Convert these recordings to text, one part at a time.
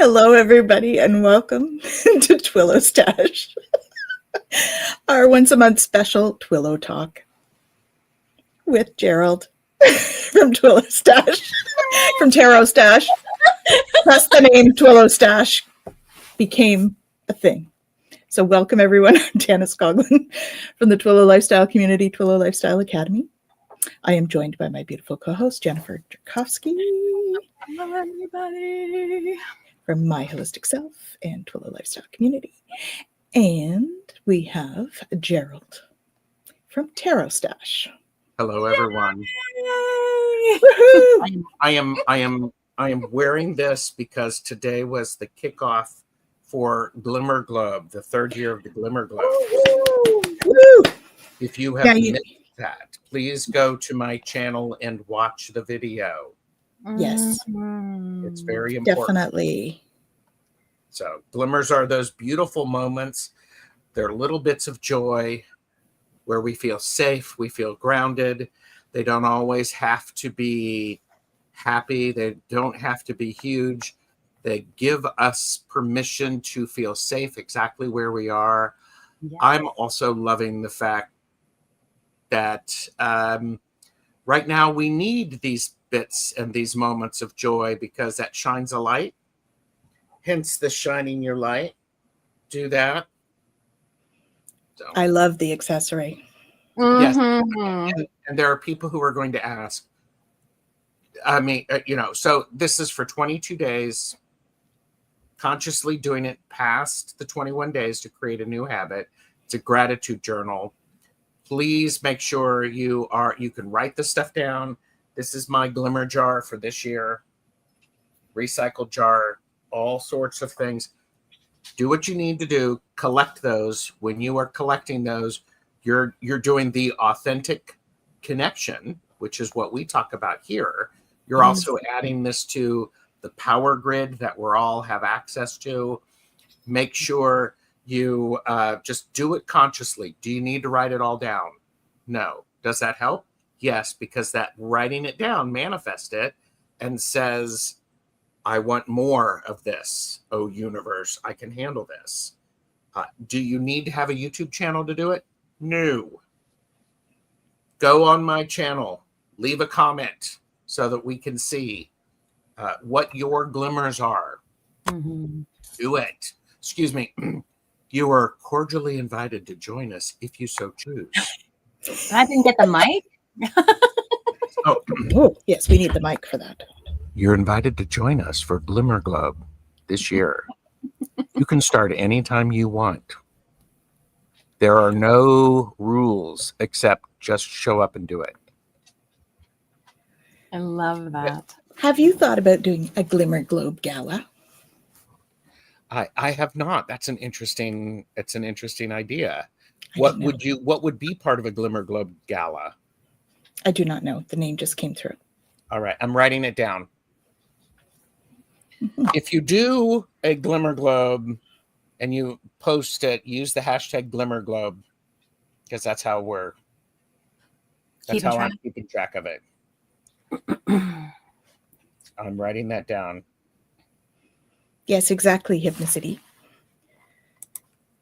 Hello, everybody, and welcome to TwillowStache, our once-a-month special Twillow Talk with Gerald from TwillowStache, from TarotStache. Plus, the name TwillowStache became a thing. So welcome, everyone. I'm Tanys Coughlan from the Twillow Lifestyle Community, Twillow Lifestyle Academy. I am joined by my beautiful co-host, Jennifer Jurkofsky. Hello, everybody. From My Holistic Self and Twillow Lifestyle Community. And we have Gerald from TarotStache. Hello, everyone. I am wearing this because today was the kickoff for Glimmer Globe, the third year of the Glimmer Globe. Woo! If you have missed that, please go to my channel and watch the video. Yes. It's very important. Definitely. So glimmers are those beautiful moments. They're little bits of joy where we feel safe, we feel grounded. They don't always have to be happy. They don't have to be huge. They give us permission to feel safe exactly where we are. Yeah. I'm also loving the fact that right now we need these bits and these moments of joy because that shines a light. Hence the shining your light. Do that. So, I love the accessory. Yes. And there are people who are going to ask, so this is for 22 days, consciously doing it past the 21 days to create a new habit. It's a gratitude journal. Please make sure you can write the stuff down. This is my glimmer jar for this year. Recycled jar, all sorts of things. Do what you need to do. Collect those. When you are collecting those, you're doing the authentic connection, which is what we talk about here. You're also adding this to the power grid that we all have access to. Make sure you just do it consciously. Do you need to write it all down? No. Does that help? Yes, because that writing it down manifests it and says, I want more of this. Oh, universe, I can handle this. Do you need to have a YouTube channel to do it? No. Go on my channel. Leave a comment so that we can see what your glimmers are. Mm-hmm. Do it. Excuse me. You are cordially invited to join us if you so choose. I didn't get the mic. Oh, yes, we need the mic for that. You're invited to join us for Glimmer Globe this year. You can start anytime you want. There are no rules except just show up and do it. I love that. Have you thought about doing a Glimmer Globe Gala? I have not. It's an interesting idea. What would be part of a Glimmer Globe Gala? I do not know. The name just came through. All right. I'm writing it down. Mm-hmm. If you do a Glimmer Globe and you post it, use the hashtag Glimmer Globe because that's how I'm keeping track of it. I'm writing that down. Yes, exactly, Hypnocity.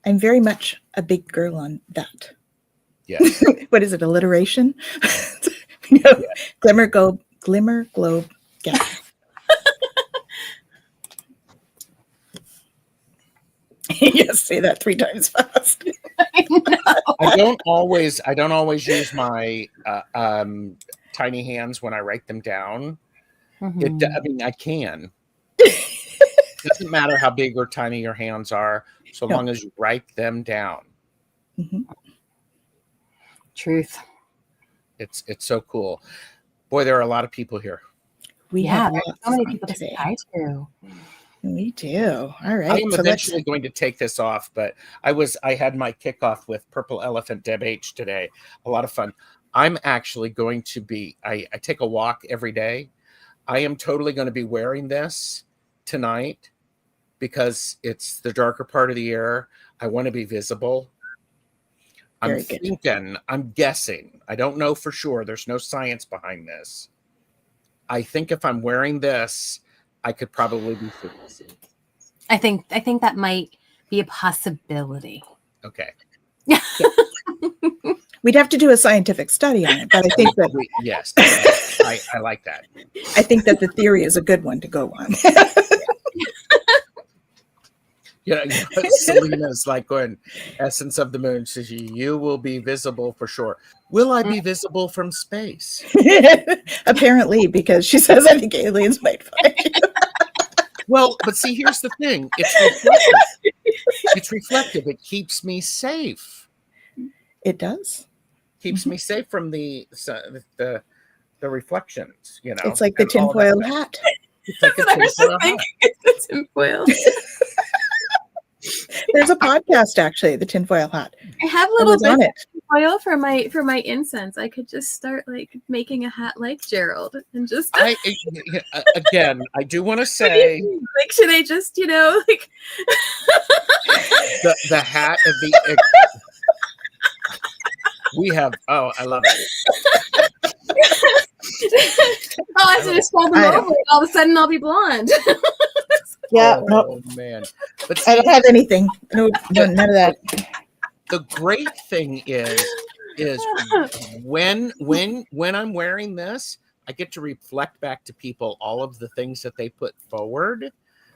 I'm very much a big girl on that. Yes. What is it, alliteration? Yeah. Glimmer Globe Gala. Yes, say that 3 times fast. I don't always use my tiny hands when I write them down. Mm-hmm. I can. It doesn't matter how big or tiny your hands are, so long as you write them down. Mm-hmm. Truth. It's so cool. Boy, there are a lot of people here. We have so many people to say hi to. We do. All right. I am eventually going to take this off, but I had my kickoff with Purple Elephant Deb H today. A lot of fun. I'm actually going to be, I take a walk every day. I am totally going to be wearing this tonight because it's the darker part of the year. I want to be visible. I'm guessing. I don't know for sure. There's no science behind this. I think if I'm wearing this, I could probably be frequency. I think that might be a possibility. Okay. Yeah. We'd have to do a scientific study on it, but I think that yes, I like that. I think that the theory is a good one to go on. Yeah, Selena's like going, essence of the moon says you will be visible for sure. Will I be visible from space? Apparently, because she says I think aliens might find you. Well, but see, here's the thing. It's reflective. It's reflective. It keeps me safe. It does. Keeps me safe from the reflections, you know. It's like the tinfoil hat. It's like a tinfoil hat. It's a tinfoil. There's a podcast actually, the tinfoil hat. I have a little bit on it. Tinfoil for my incense. I could just start like making a hat like Gerald and just. Again, I do want to say, like, should I just like the hat of the. We have. Oh, I love it. I have to just fold them over. All of a sudden, I'll be blonde. Yeah. Oh man. But I don't have anything. No, none of that. The great thing is when I'm wearing this, I get to reflect back to people all of the things that they put forward.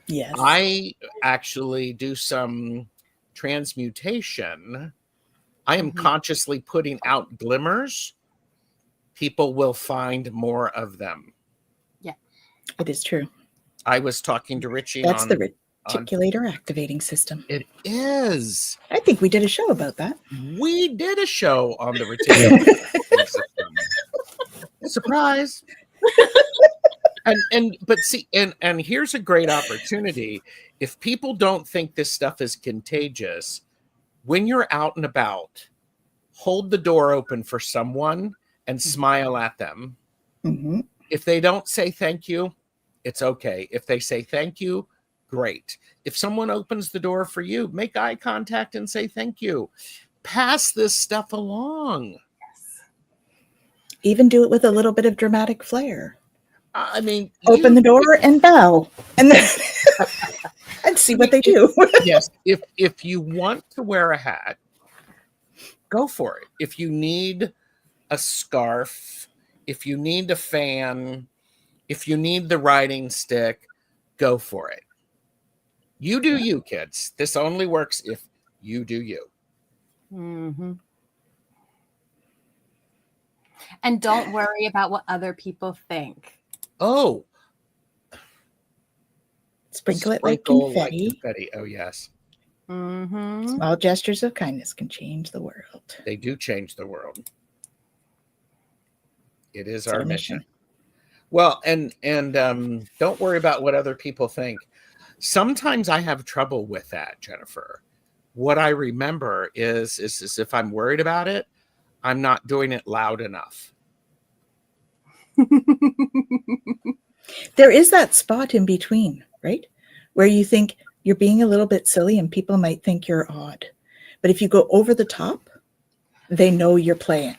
Yes. I actually do some transmutation. I am consciously putting out glimmers. People will find more of them. Yeah. It is true. I was talking to Richie. That's the reticulator activating system. It is. I think we did a show about that. We did a show on the reticulator activating system. Surprise. But see, and here's a great opportunity. If people don't think this stuff is contagious, when you're out and about, hold the door open for someone and smile at them. Mm-hmm. If they don't say thank you, it's okay. If they say thank you, great. If someone opens the door for you, make eye contact and say thank you. Pass this stuff along. Yes. Even do it with a little bit of dramatic flair. I mean, open the door and bow, and then and see what they do. Yes, if you want to wear a hat, go for it. If you need a scarf, if you need a fan, if you need the writing stick, go for it. You do you, kids. This only works if you do you. Mm-hmm. And don't worry about what other people think. Oh. Sprinkle it like confetti. Oh, yes. Mm-hmm. Small gestures of kindness can change the world. They do change the world. It is our mission. Well, and don't worry about what other people think. Sometimes I have trouble with that, Jennifer. What I remember is if I'm worried about it, I'm not doing it loud enough. There is that spot in between, right? Where you think you're being a little bit silly and people might think you're odd. But if you go over the top, they know you're playing.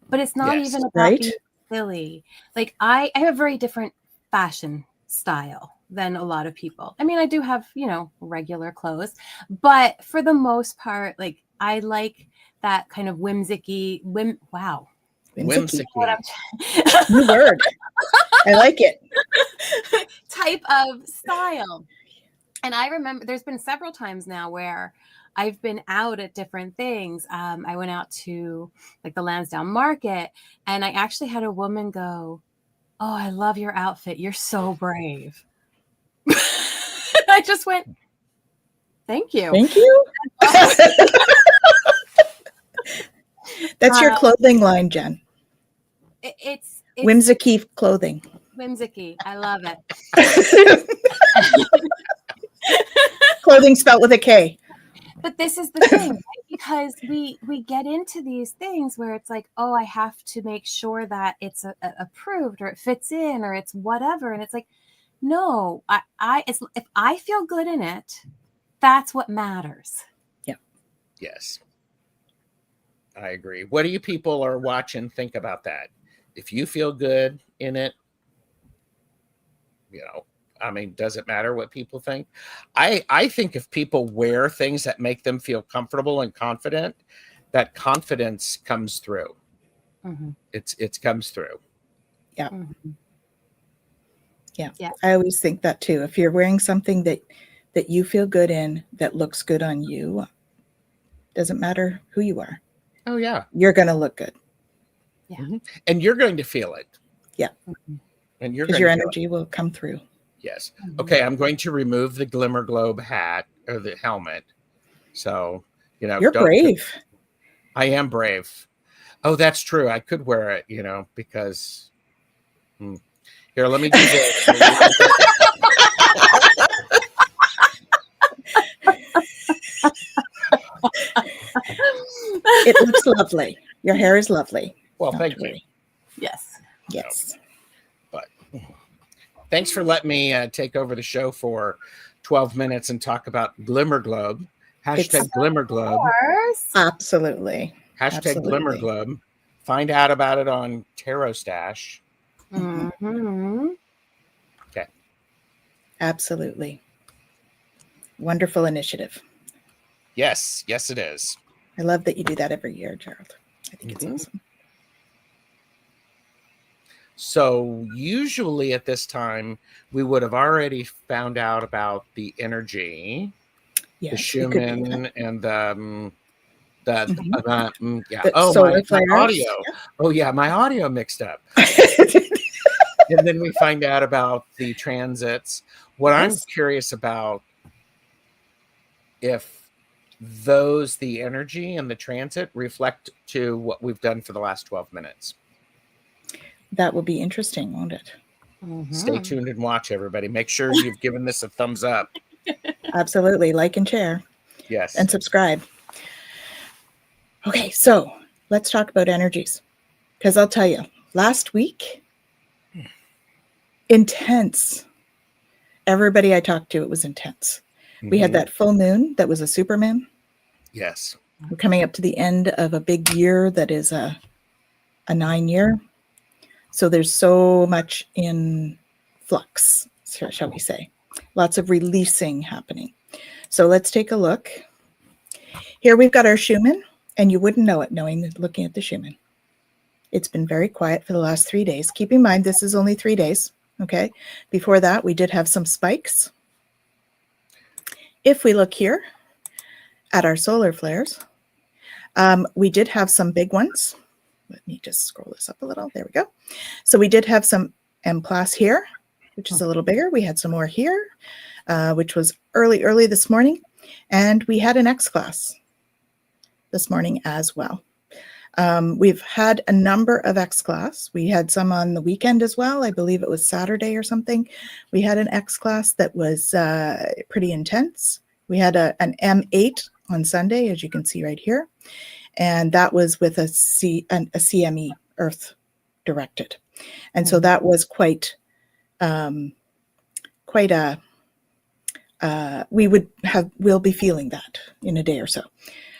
But it's not even about being silly. Like I have a very different fashion style than a lot of people. I mean, I do have, regular clothes, but for the most part, like I like that kind of whimsical. Whimsical. New word. I like it. Type of style. And I remember there's been several times now where I've been out at different things. I went out to like the Lansdowne Market, and I actually had a woman go, "Oh, I love your outfit. You're so brave." I just went, "Thank you." Thank you. That's your clothing line, Jen. It's whimsical clothing. Whimsical. I love it. Clothing spelt with a K. But this is the thing, right? Because we get into these things where it's like, oh, I have to make sure that it's approved or it fits in or it's whatever, and it's like, no, if I feel good in it, that's what matters. Yeah. Yes. I agree. What do you people are watching think about that? If you feel good in it, I mean, does it matter what people think? I think if people wear things that make them feel comfortable and confident, that confidence comes through. Mm-hmm. It comes through. Yeah. Mm-hmm. Yeah. Yeah. I always think that too. If you're wearing something that you feel good in, that looks good on you, doesn't matter who you are. Oh yeah. You're going to look good. Yeah. Mm-hmm. And you're going to feel it. Yeah. Mm-hmm. And you're because going your to energy will come through. Yes. Mm-hmm. Okay, I'm going to remove the Glimmer Globe hat or the helmet. So, You're brave. I am brave. Oh, that's true. I could wear it, because here, let me do this. It looks lovely. Your hair is lovely. Well, thank you. Yes. Yes. But thanks for letting me take over the show for 12 minutes and talk about Glimmer Globe. Hashtag Glimmer Globe. Absolutely. Hashtag Absolutely. Glimmer Globe. Find out about it on TarotStache. Mm-hmm. Okay. Absolutely. Wonderful initiative. Yes, it is. I love that you do that every year, Gerald. I think it's awesome. So usually at this time, we would have already found out about the energy, the Schumann, and the solar my audio. Yeah. Oh yeah, my audio mixed up. And then we find out about the transits. What I'm curious about, if the energy and the transit reflect to what we've done for the last 12 minutes. That will be interesting, won't it? Mm-hmm. Stay tuned and watch, everybody. Make sure you've given this a thumbs up. Absolutely. Like and share. Yes. And subscribe. Okay, so let's talk about energies. Because I'll tell you, last week, intense. Everybody I talked to, it was intense. Mm-hmm. We had that full moon that was a super moon. Yes. We're coming up to the end of a big year that is a 9-year. So there's so much in flux, shall we say. Lots of releasing happening. So let's take a look. Here we've got our Schumann, and you wouldn't know it looking at the Schumann. It's been very quiet for the last 3 days. Keep in mind, this is only 3 days, okay? Before that, we did have some spikes. If we look here at our solar flares, we did have some big ones. Let me just scroll this up a little. There we go. So we did have some M+ here, which is a little bigger. We had some more here, which was early this morning. And we had an X-class this morning as well. We've had a number of X-class. We had some on the weekend as well. I believe it was Saturday or something. We had an X-class that was pretty intense. We had an M8 on Sunday, as you can see right here. And that was with a CME, Earth directed. And so that was quite we'll be feeling that in a day or so.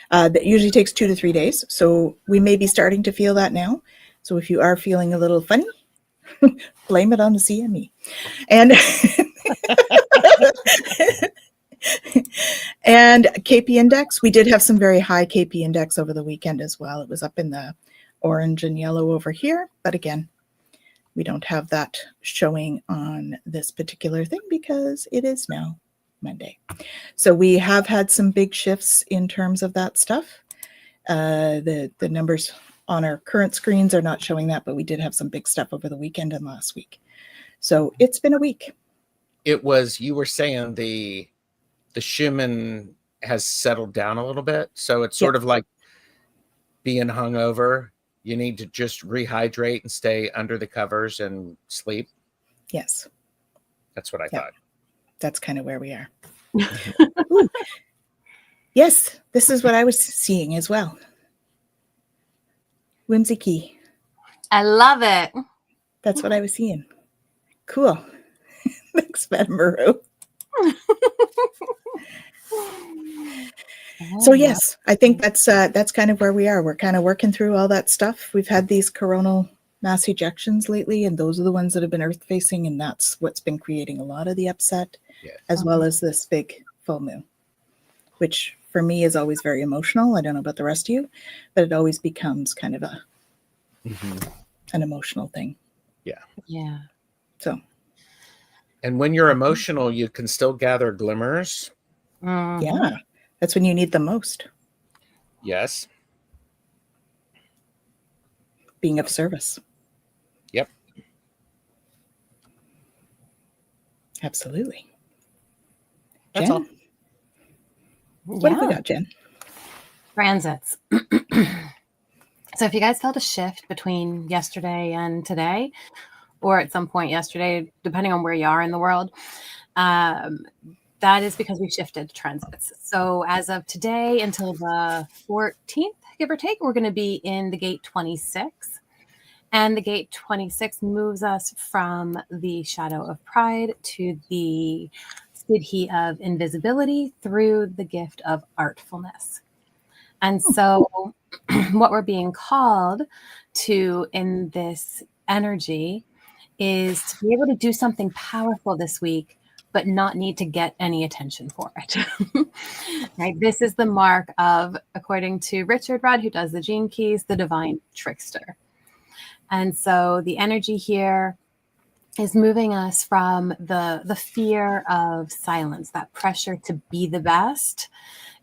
That usually takes 2 to 3 days. So we may be starting to feel that now. So if you are feeling a little funny, blame it on the CME. And KP index, we did have some very high KP index over the weekend as well. It was up in the orange and yellow over here. But again, we don't have that showing on this particular thing because it is now Monday. So we have had some big shifts in terms of that stuff. The numbers on our current screens are not showing that, but we did have some big stuff over the weekend and last week. So it's been a week. You were saying the Schumann has settled down a little bit. So it's sort of like being hungover. You need to just rehydrate and stay under the covers and sleep. Yes. That's what I thought. That's kind of where we are. Yes, this is what I was seeing as well. Whimsy. I love it. That's what I was seeing. Cool. Thanks, Madam Maru. So yes, I think that's kind of where we are. We're kind of working through all that stuff. We've had these coronal mass ejections lately, and those are the ones that have been earth facing, and that's what's been creating a lot of the upset, Yes. as well as this big full moon, which for me is always very emotional. I don't know about the rest of you, but it always becomes kind of an emotional thing. Yeah. So, And when you're emotional, you can still gather glimmers. yeah, that's when you need them most. Yes. Being of service. Yep. Absolutely. That's Jen? all. What have we got, Jen? Transits. So if you guys felt a shift between yesterday and today, or at some point yesterday, depending on where you are in the world, that is because we shifted transits. So as of today until the 14th, give or take, we're going to be in the gate 26. And the gate 26 moves us from the shadow of pride to the siddhi of invisibility through the gift of artfulness. And so what we're being called to in this energy is to be able to do something powerful this week, but not need to get any attention for it. Right? This is the mark of, according to Richard Rudd, who does the Gene Keys, the divine trickster. And so the energy here is moving us from the fear of silence, that pressure to be the best.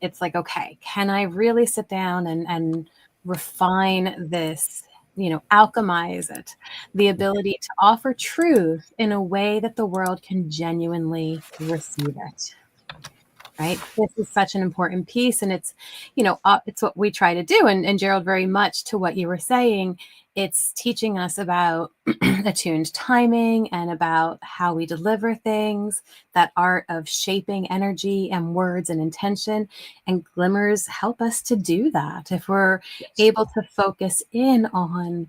It's like, okay, can I really sit down and refine this, alchemize it, the ability to offer truth in a way that the world can genuinely receive it. Right? This is such an important piece, and it's, it's what we try to do. And Gerald, very much to what you were saying, it's teaching us about attuned timing and about how we deliver things, that art of shaping energy and words and intention. And glimmers help us to do that. If we're able to focus in on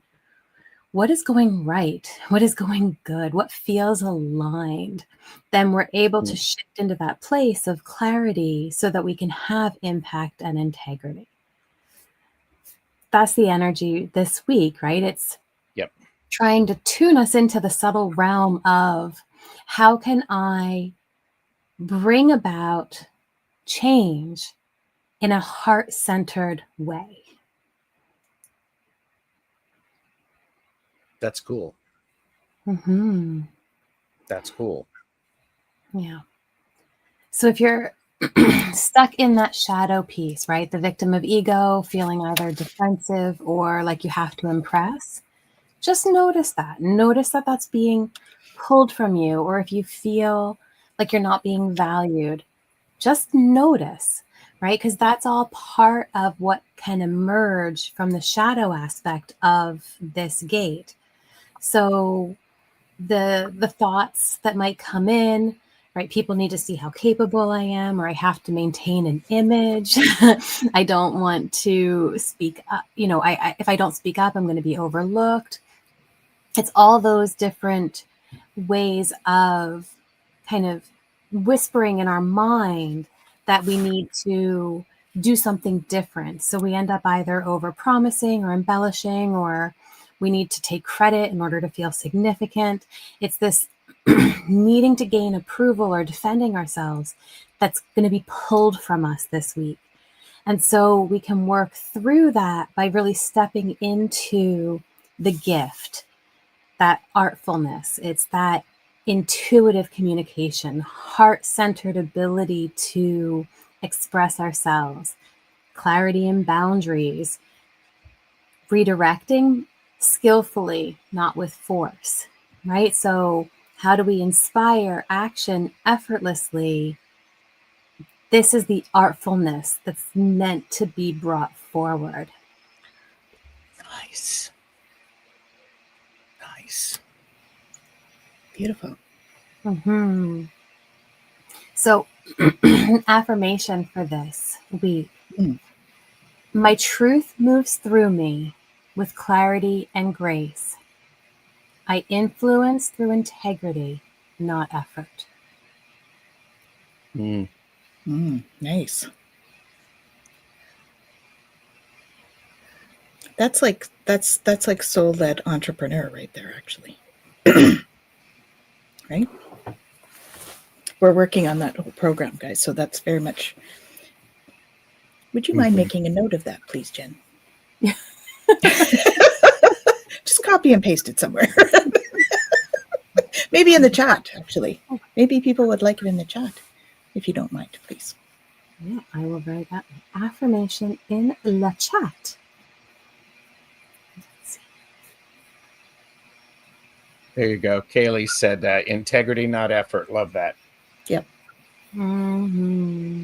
what is going right, what is going good, what feels aligned, then we're able to shift into that place of clarity so that we can have impact and integrity. That's the energy this week, right? It's trying to tune us into the subtle realm of how can I bring about change in a heart-centered way. That's cool. That's cool. Yeah. So if you're stuck in that shadow piece, right? The victim of ego, feeling either defensive or like you have to impress, just notice that. Notice that that's being pulled from you. Or if you feel like you're not being valued, just notice, right? Because that's all part of what can emerge from the shadow aspect of this gate. So the thoughts that might come in, right? People need to see how capable I am, or I have to maintain an image. I don't want to speak up. If I don't speak up, I'm going to be overlooked. It's all those different ways of kind of whispering in our mind that we need to do something different. So we end up either over promising or embellishing, or we need to take credit in order to feel significant. It's this needing to gain approval or defending ourselves that's going to be pulled from us this week. And so we can work through that by really stepping into the gift, that artfulness. It's that intuitive communication, heart-centered ability to express ourselves, clarity and boundaries, redirecting skillfully, not with force, right? So how do we inspire action effortlessly? This is the artfulness that's meant to be brought forward. Nice. Beautiful. So affirmation for this week. My truth moves through me with clarity and grace. I influence through integrity, not effort. Nice. That's like soul-led entrepreneur right there, actually. Right? We're working on that whole program, guys. So that's very much. Would you mind making a note of that, please, Jen? Just copy and paste it somewhere. Maybe in the chat, actually. Maybe people would like it in the chat, if you don't mind, please. Yeah, I will write that affirmation in the chat. There you go. Kaylee said integrity, not effort. Love that. Yep. Mm-hmm.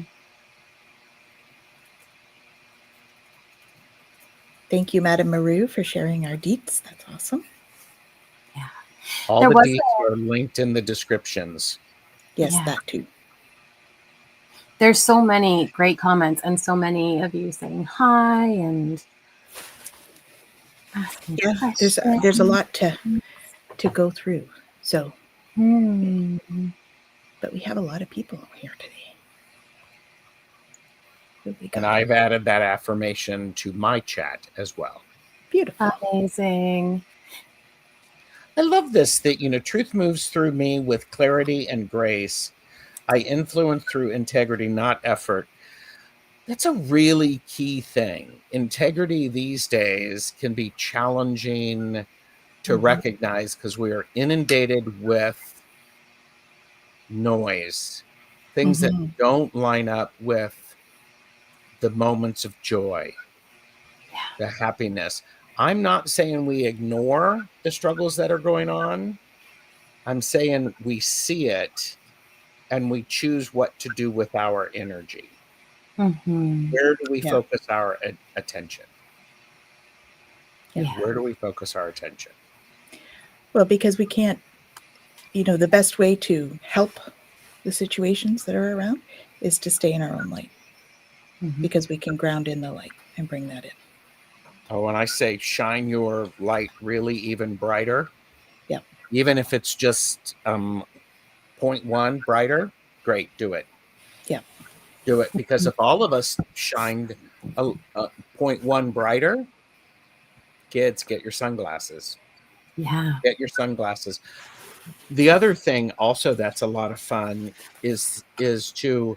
Thank you, Madame Maru, for sharing our deets. That's awesome. Yeah. All the deets are linked in the descriptions. Yes, that too. There's so many great comments and so many of you saying hi and asking questions. There's a lot to go through. So, but we have a lot of people here today. And I've added that affirmation to my chat as well. Beautiful. Amazing. I love this, that, truth moves through me with clarity and grace. I influence through integrity, not effort. That's a really key thing. Integrity these days can be challenging to recognize because we are inundated with noise, things that don't line up with the moments of joy, the happiness. I'm not saying we ignore the struggles that are going on. I'm saying we see it and we choose what to do with our energy. Where do we focus our attention? Yeah. Where do we focus our attention? Well, because we can't, the best way to help the situations that are around is to stay in our own light. Because we can ground in the light and bring that in. Oh, when I say shine your light really even brighter, yeah, even if it's just 0.1 brighter, great, do it. Yeah. Do it, because if all of us shined a 0.1 brighter, kids, get your sunglasses. Yeah. Get your sunglasses. The other thing also that's a lot of fun is to,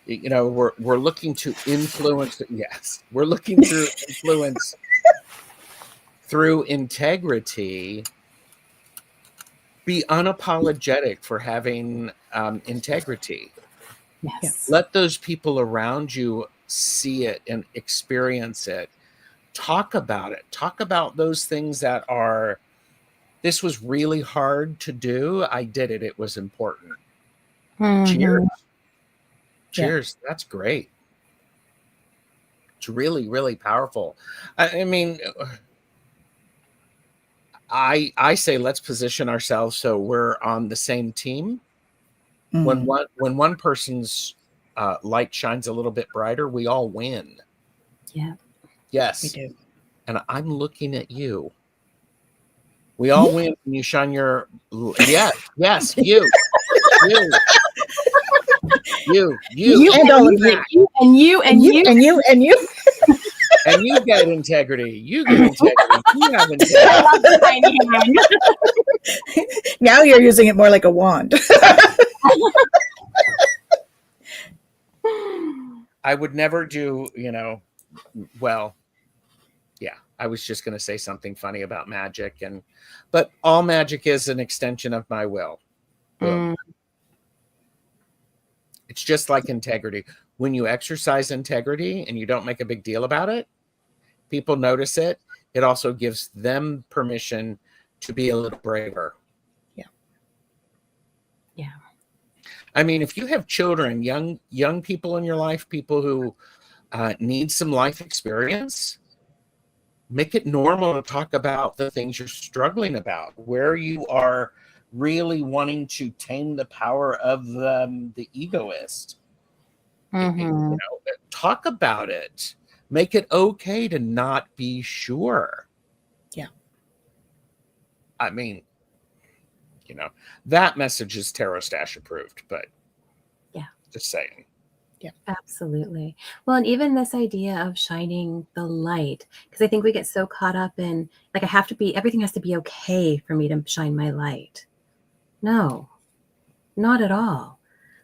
we're looking to influence. Yes, we're looking to influence through integrity. Be unapologetic for having integrity. Yes. Let those people around you see it and experience it. Talk about it. Talk about those things that are, this was really hard to do. I did it. It was important. Cheers. Cheers. Yeah. That's great. It's really, really powerful. I mean, I say let's position ourselves so we're on the same team. When one person's light shines a little bit brighter, we all win. Yeah. Yes. We do. And I'm looking at you. We all win when you shine your. Yes, you. You and all of you. And you. And you. And you get integrity. You get integrity. You have integrity. Now you're using it more like a wand. I would never do, well, yeah, I was just going to say something funny about magic, but all magic is an extension of my will. It's just like integrity. When you exercise integrity and you don't make a big deal about it, people notice it. It also gives them permission to be a little braver. Yeah. Yeah. I mean, if you have children, young people in your life, people who need some life experience, make it normal to talk about the things you're struggling about, where you are really wanting to tame the power of the egoist. Talk about it. Make it okay to not be sure. Yeah. I mean, that message is TarotStache approved, but yeah, just saying. Absolutely. Well, and even this idea of shining the light, because I think we get so caught up in, like, everything has to be okay for me to shine my light. No, not at all.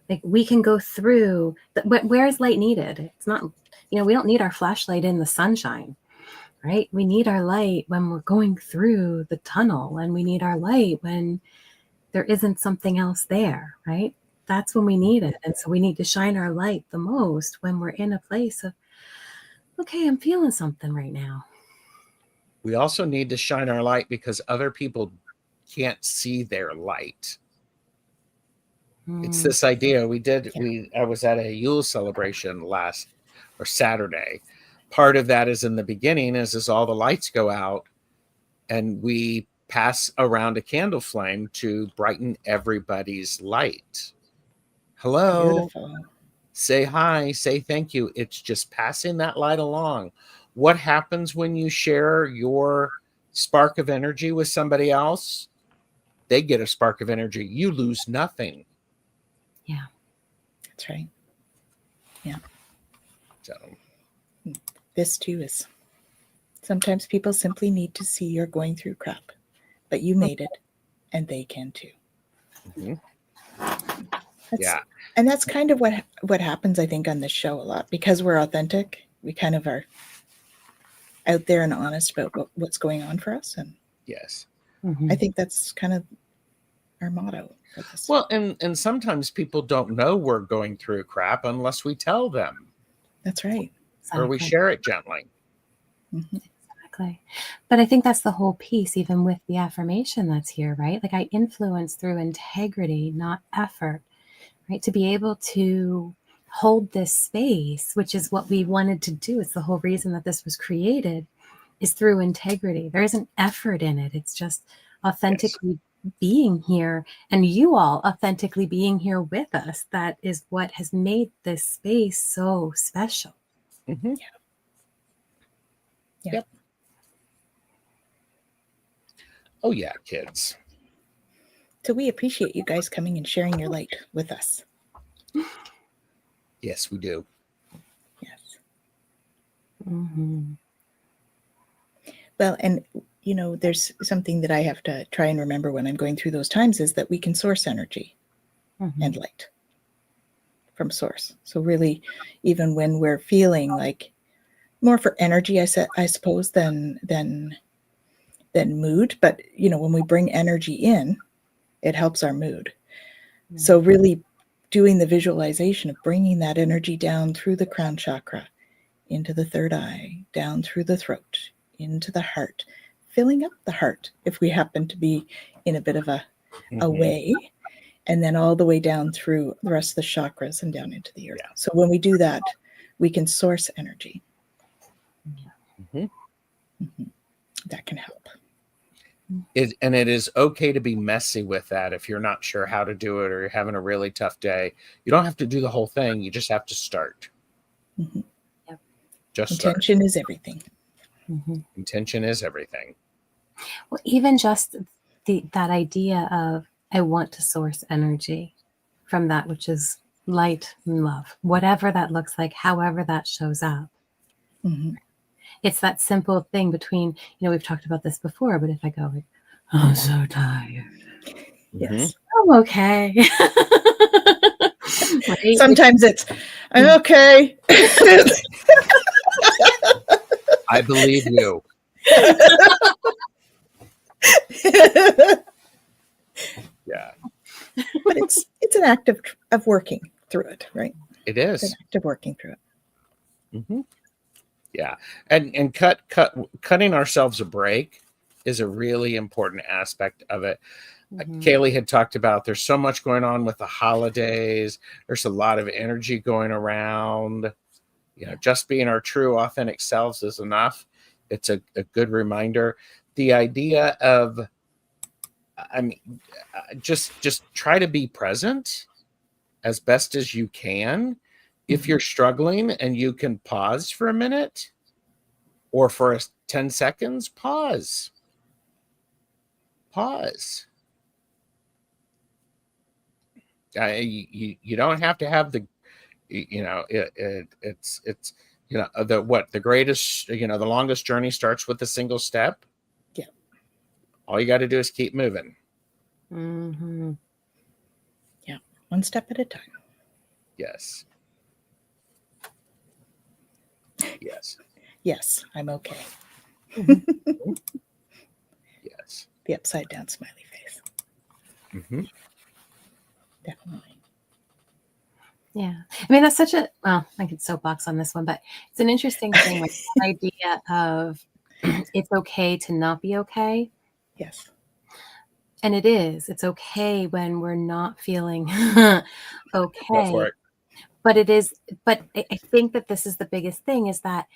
Like, we can go through, where is light needed? It's not, we don't need our flashlight in the sunshine, right? We need our light when we're going through the tunnel, and we need our light when there isn't something else there, right? That's when we need it. And so we need to shine our light the most when we're in a place of, okay, I'm feeling something right now. We also need to shine our light because other people can't see their light. It's this idea I was at a Yule celebration Saturday. Part of that is in the beginning is all the lights go out and we pass around a candle flame to brighten everybody's light. Hello. Beautiful. Say hi, say thank you. It's just passing that light along. What happens when you share your spark of energy with somebody else? They get a spark of energy. You lose nothing. Yeah. That's right. Yeah. So this too is sometimes people simply need to see you're going through crap, but you made it and they can too. Yeah. And that's kind of what happens, I think, on this show a lot, because we're authentic. We kind of are out there and honest about what's going on for us. And yes, I think that's kind of our motto for this. Well, and sometimes people don't know we're going through crap unless we tell them. That's right. Or we share it gently. Exactly. But I think that's the whole piece, even with the affirmation that's here, right? Like, I influence through integrity, not effort, right? To be able to hold this space, which is what we wanted to do. It's the whole reason that this was created, is through integrity. There isn't effort in it. It's just authentically being here, and you all authentically being here with us. That is what has made this space so special. Yep. Oh yeah, kids. So we appreciate you guys coming and sharing your light with us. Yes, we do. Yes. Well, and there's something that I have to try and remember when I'm going through those times, is that we can source energy and light from source. So really, even when we're feeling like more for energy, I suppose, than mood, but when we bring energy in, it helps our mood. So really doing the visualization of bringing that energy down through the crown chakra, into the third eye, down through the throat, into the heart, filling up the heart if we happen to be in a bit of a way, and then all the way down through the rest of the chakras and down into the earth. So when we do that, we can source energy. That can help. And it is okay to be messy with that if you're not sure how to do it or you're having a really tough day. You don't have to do the whole thing. You just have to start. Just intention is everything. Intention is everything. Well, even just that idea of, I want to source energy from that which is light and love, whatever that looks like, however that shows up. It's that simple thing between, we've talked about this before, but if I go like, I'm so tired. Yes. I'm okay. Right? Sometimes it's, I'm okay. I believe you. Yeah. But it's an act of working through it, right? It is. It's an act of working through it. Yeah. And cutting ourselves a break is a really important aspect of it. Kaylee had talked about there's so much going on with the holidays. There's a lot of energy going around. Just being our true, authentic selves is enough. It's a good reminder. The idea of, just try to be present as best as you can. If you're struggling and you can pause for a minute or for 10 seconds, pause. You don't have to have the it's the greatest, the longest journey starts with a single step. Yeah. All you got to do is keep moving. Mm-hmm. Yeah. One step at a time. Yes. Yes. Yes, I'm okay. Mm-hmm. Yes. The upside down smiley face. Mm-hmm. Definitely. Yeah. I mean, that's such a, well, I could soapbox on this one, but it's an interesting thing, like the idea of it's okay to not be okay. Yes. And it's okay when we're not feeling Go for okay. it. But I think that this is the biggest thing, is that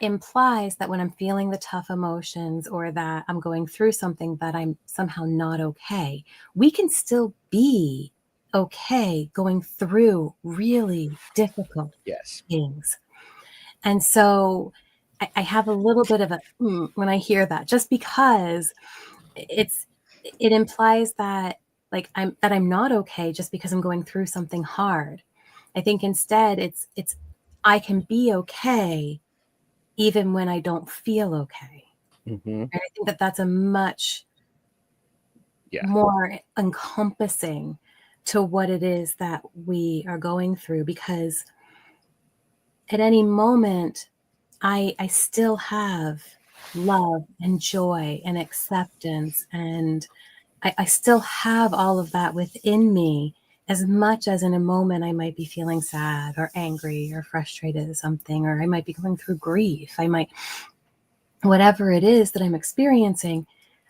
implies that when I'm feeling the tough emotions or that I'm going through something, that I'm somehow not okay. We can still be okay going through really difficult Yes. things. And so I have a little bit of a when I hear that, just because it implies that I'm not okay just because I'm going through something hard. I think instead it's I can be okay even when I don't feel okay. Mm-hmm. And I think that that's a much more encompassing to what it is that we are going through, because at any moment I still have love and joy and acceptance, and I still have all of that within me, as much as in a moment I might be feeling sad or angry or frustrated at something, or I might be going through grief. Whatever it is that I'm experiencing,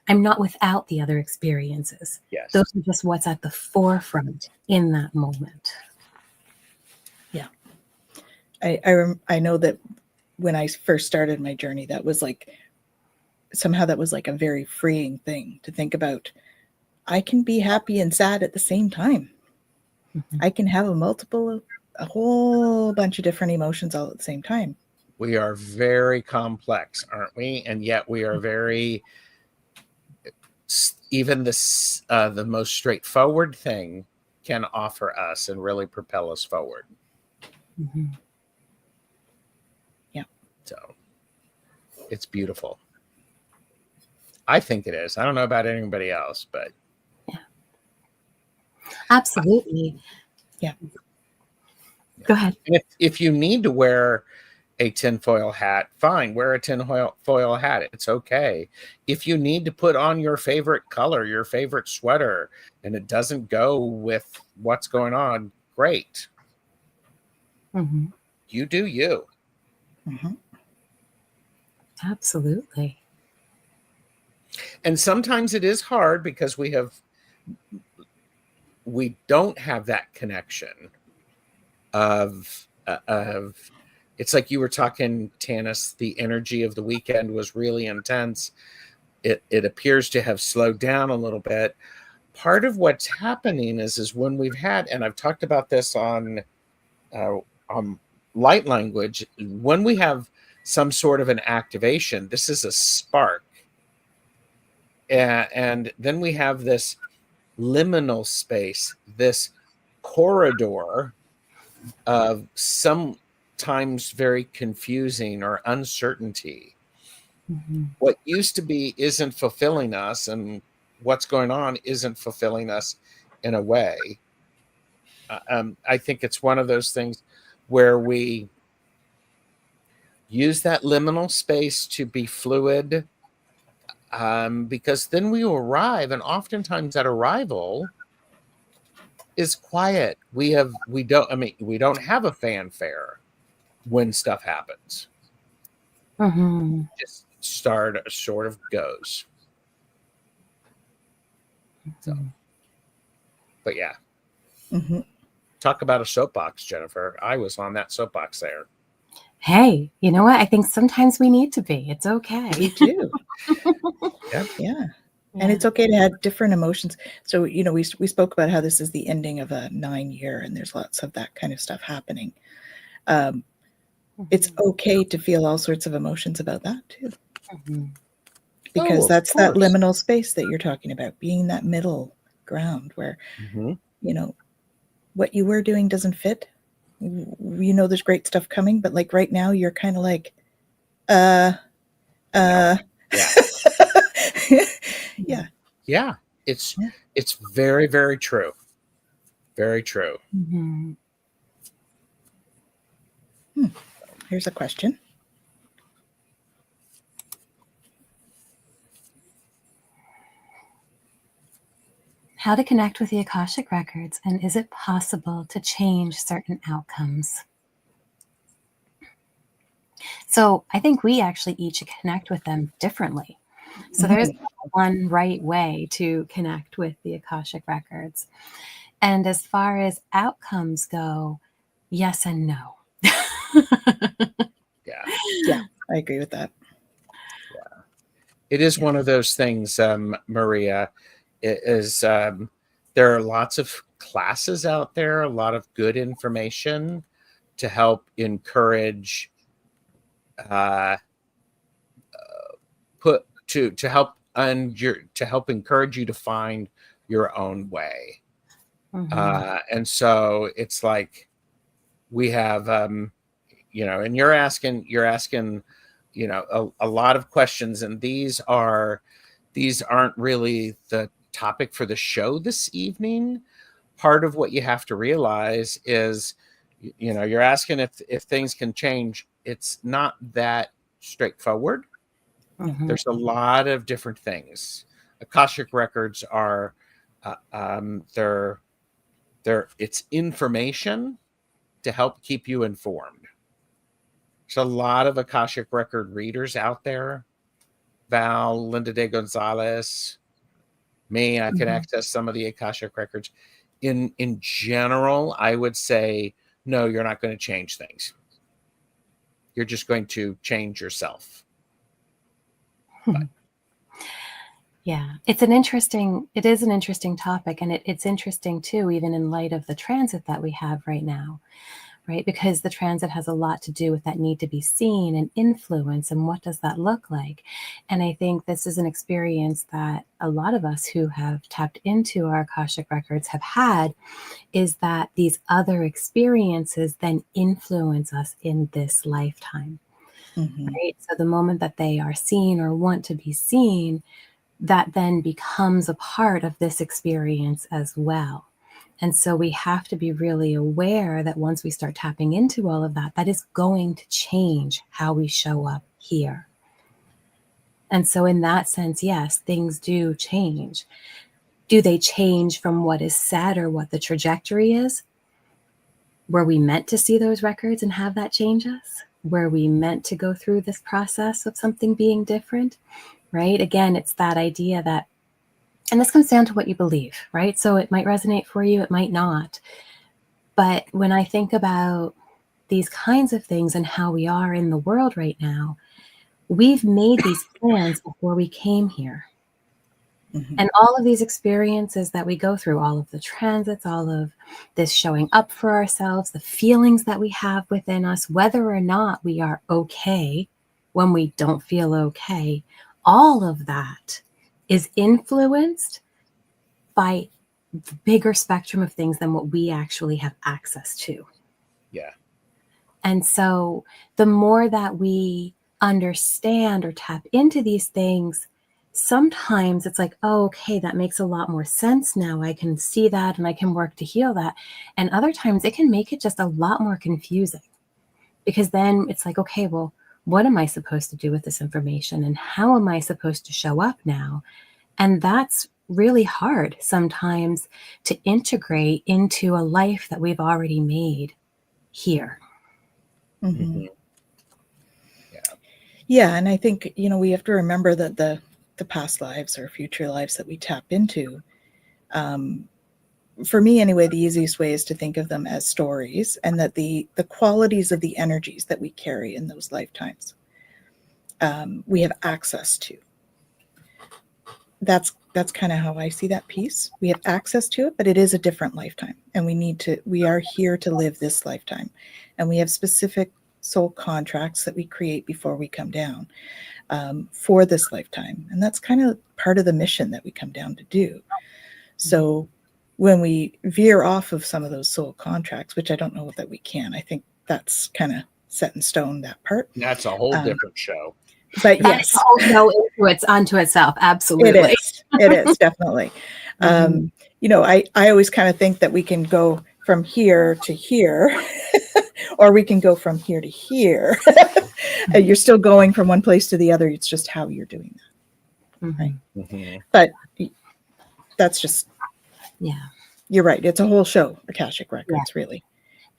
I'm not without the other experiences. Yes. Those are just what's at the forefront in that moment. Yeah. I know that when I first started my journey, that was like a very freeing thing to think about. I can be happy and sad at the same time. Mm-hmm. I can have a whole bunch of different emotions all at the same time. We are very complex, aren't we? And yet we are very, even the most straightforward thing can offer us and really propel us forward. Mm-hmm. Yeah. So it's beautiful. I think it is. I don't know about anybody else, but yeah, absolutely. Yeah. Go ahead. And if you need to wear a tinfoil hat, fine, wear a tinfoil hat. It's okay. If you need to put on your favorite color, your favorite sweater, and it doesn't go with what's going on, great. Mm-hmm. You do you. Mm-hmm. Absolutely. And sometimes it is hard because we don't have that connection of it's like you were talking, Tanys, the energy of the weekend was really intense. It appears to have slowed down a little bit. Part of what's happening is when we've had, and I've talked about this on light language, when we have some sort of an activation, this is a spark. And then we have this liminal space, this corridor of sometimes very confusing or uncertainty. Mm-hmm. What used to be isn't fulfilling us, and what's going on isn't fulfilling us in a way. I think it's one of those things where we use that liminal space to be fluid, because then we arrive, and oftentimes that arrival is quiet. We don't have a fanfare when stuff happens. Mm-hmm. Just sort of goes. So, but yeah. Mm-hmm. Talk about a soapbox, Jennifer. I was on that soapbox there. Hey, you know what? I think sometimes we need to be. It's okay. We do. Yeah. Yeah. And it's okay to have different emotions. So, we spoke about how this is the ending of a 9-year, and there's lots of that kind of stuff happening. It's okay to feel all sorts of emotions about that too. Mm-hmm. Because that's that liminal space that you're talking about, being that middle ground where, what you were doing doesn't fit you know there's great stuff coming, but like right now you're kind of like, no. Yeah. Yeah. Yeah. It's very, very true. Very true. Mm-hmm. Here's a question. How to connect with the Akashic records, and is it possible to change certain outcomes? So I think we actually each connect with them differently. So there is one right way to connect with the Akashic records. And as far as outcomes go, yes and no. Yeah, I agree with that. Yeah. It is one of those things, Maria, it is, there are lots of classes out there, a lot of good information to help encourage, to help encourage you to find your own way. Mm-hmm. And so it's like we have, you know, and you're asking, you know, a lot of questions, and these aren't really the topic for the show this evening. Part of what you have to realize is, you know, you're asking if things can change. It's not that straightforward. Mm-hmm. There's a lot of different things. Akashic records are, they're it's information to help keep you informed. There's a lot of Akashic record readers out there. Val, Linda de Gonzalez, me, I can access some of the Akashic records. In general, I would say, no, you're not going to change things. You're just going to change yourself. Yeah, it is an interesting topic. And it's interesting too, even in light of the transit that we have right now, right? Because the transit has a lot to do with that need to be seen and influence, and what does that look like? And I think this is an experience that a lot of us who have tapped into our Akashic records have had, is that these other experiences then influence us in this lifetime, right? So the moment that they are seen or want to be seen, that then becomes a part of this experience as well. And so we have to be really aware that once we start tapping into all of that, that is going to change how we show up here. And so in that sense, yes, things do change. Do they change from what is said or what the trajectory is? Were we meant to see those records and have that change us? Were we meant to go through this process of something being different? Right? Again, it's that idea that, and this comes down to what you believe, right? So it might resonate for you, it might not. But when I think about these kinds of things and how we are in the world right now, we've made these plans before we came here. And all of these experiences that we go through, all of the transits, all of this showing up for ourselves, the feelings that we have within us, whether or not we are okay when we don't feel okay, all of that is influenced by the bigger spectrum of things than what we actually have access to. Yeah. And so the more that we understand or tap into these things, sometimes it's like, oh, okay, that makes a lot more sense now. I can see that and I can work to heal that. And other times it can make it just a lot more confusing, because then it's like, okay, well, what am I supposed to do with this information? And how am I supposed to show up now? And that's really hard sometimes to integrate into a life that we've already made here. Yeah. Yeah. And I think, you know, we have to remember that the past lives or future lives that we tap into, for me anyway, the easiest way is to think of them as stories, and that the qualities of the energies that we carry in those lifetimes, we have access to. That's kind of how I see that piece. We have access to it, but it is a different lifetime, and we are here to live this lifetime, and we have specific soul contracts that we create before we come down, for this lifetime. And that's kind of part of the mission that we come down to do. So when we veer off of some of those soul contracts, which I don't know that we can, I think that's kind of set in stone, that part. That's a whole different show. But That yes, it's unto itself. Absolutely. It is definitely. You know, I always kind of think that we can go from here to here, or we can go from here to here. You're still going from one place to the other. It's just how you're doing that. Right? But that's just, you're right. It's a whole show, Akashic Records, really.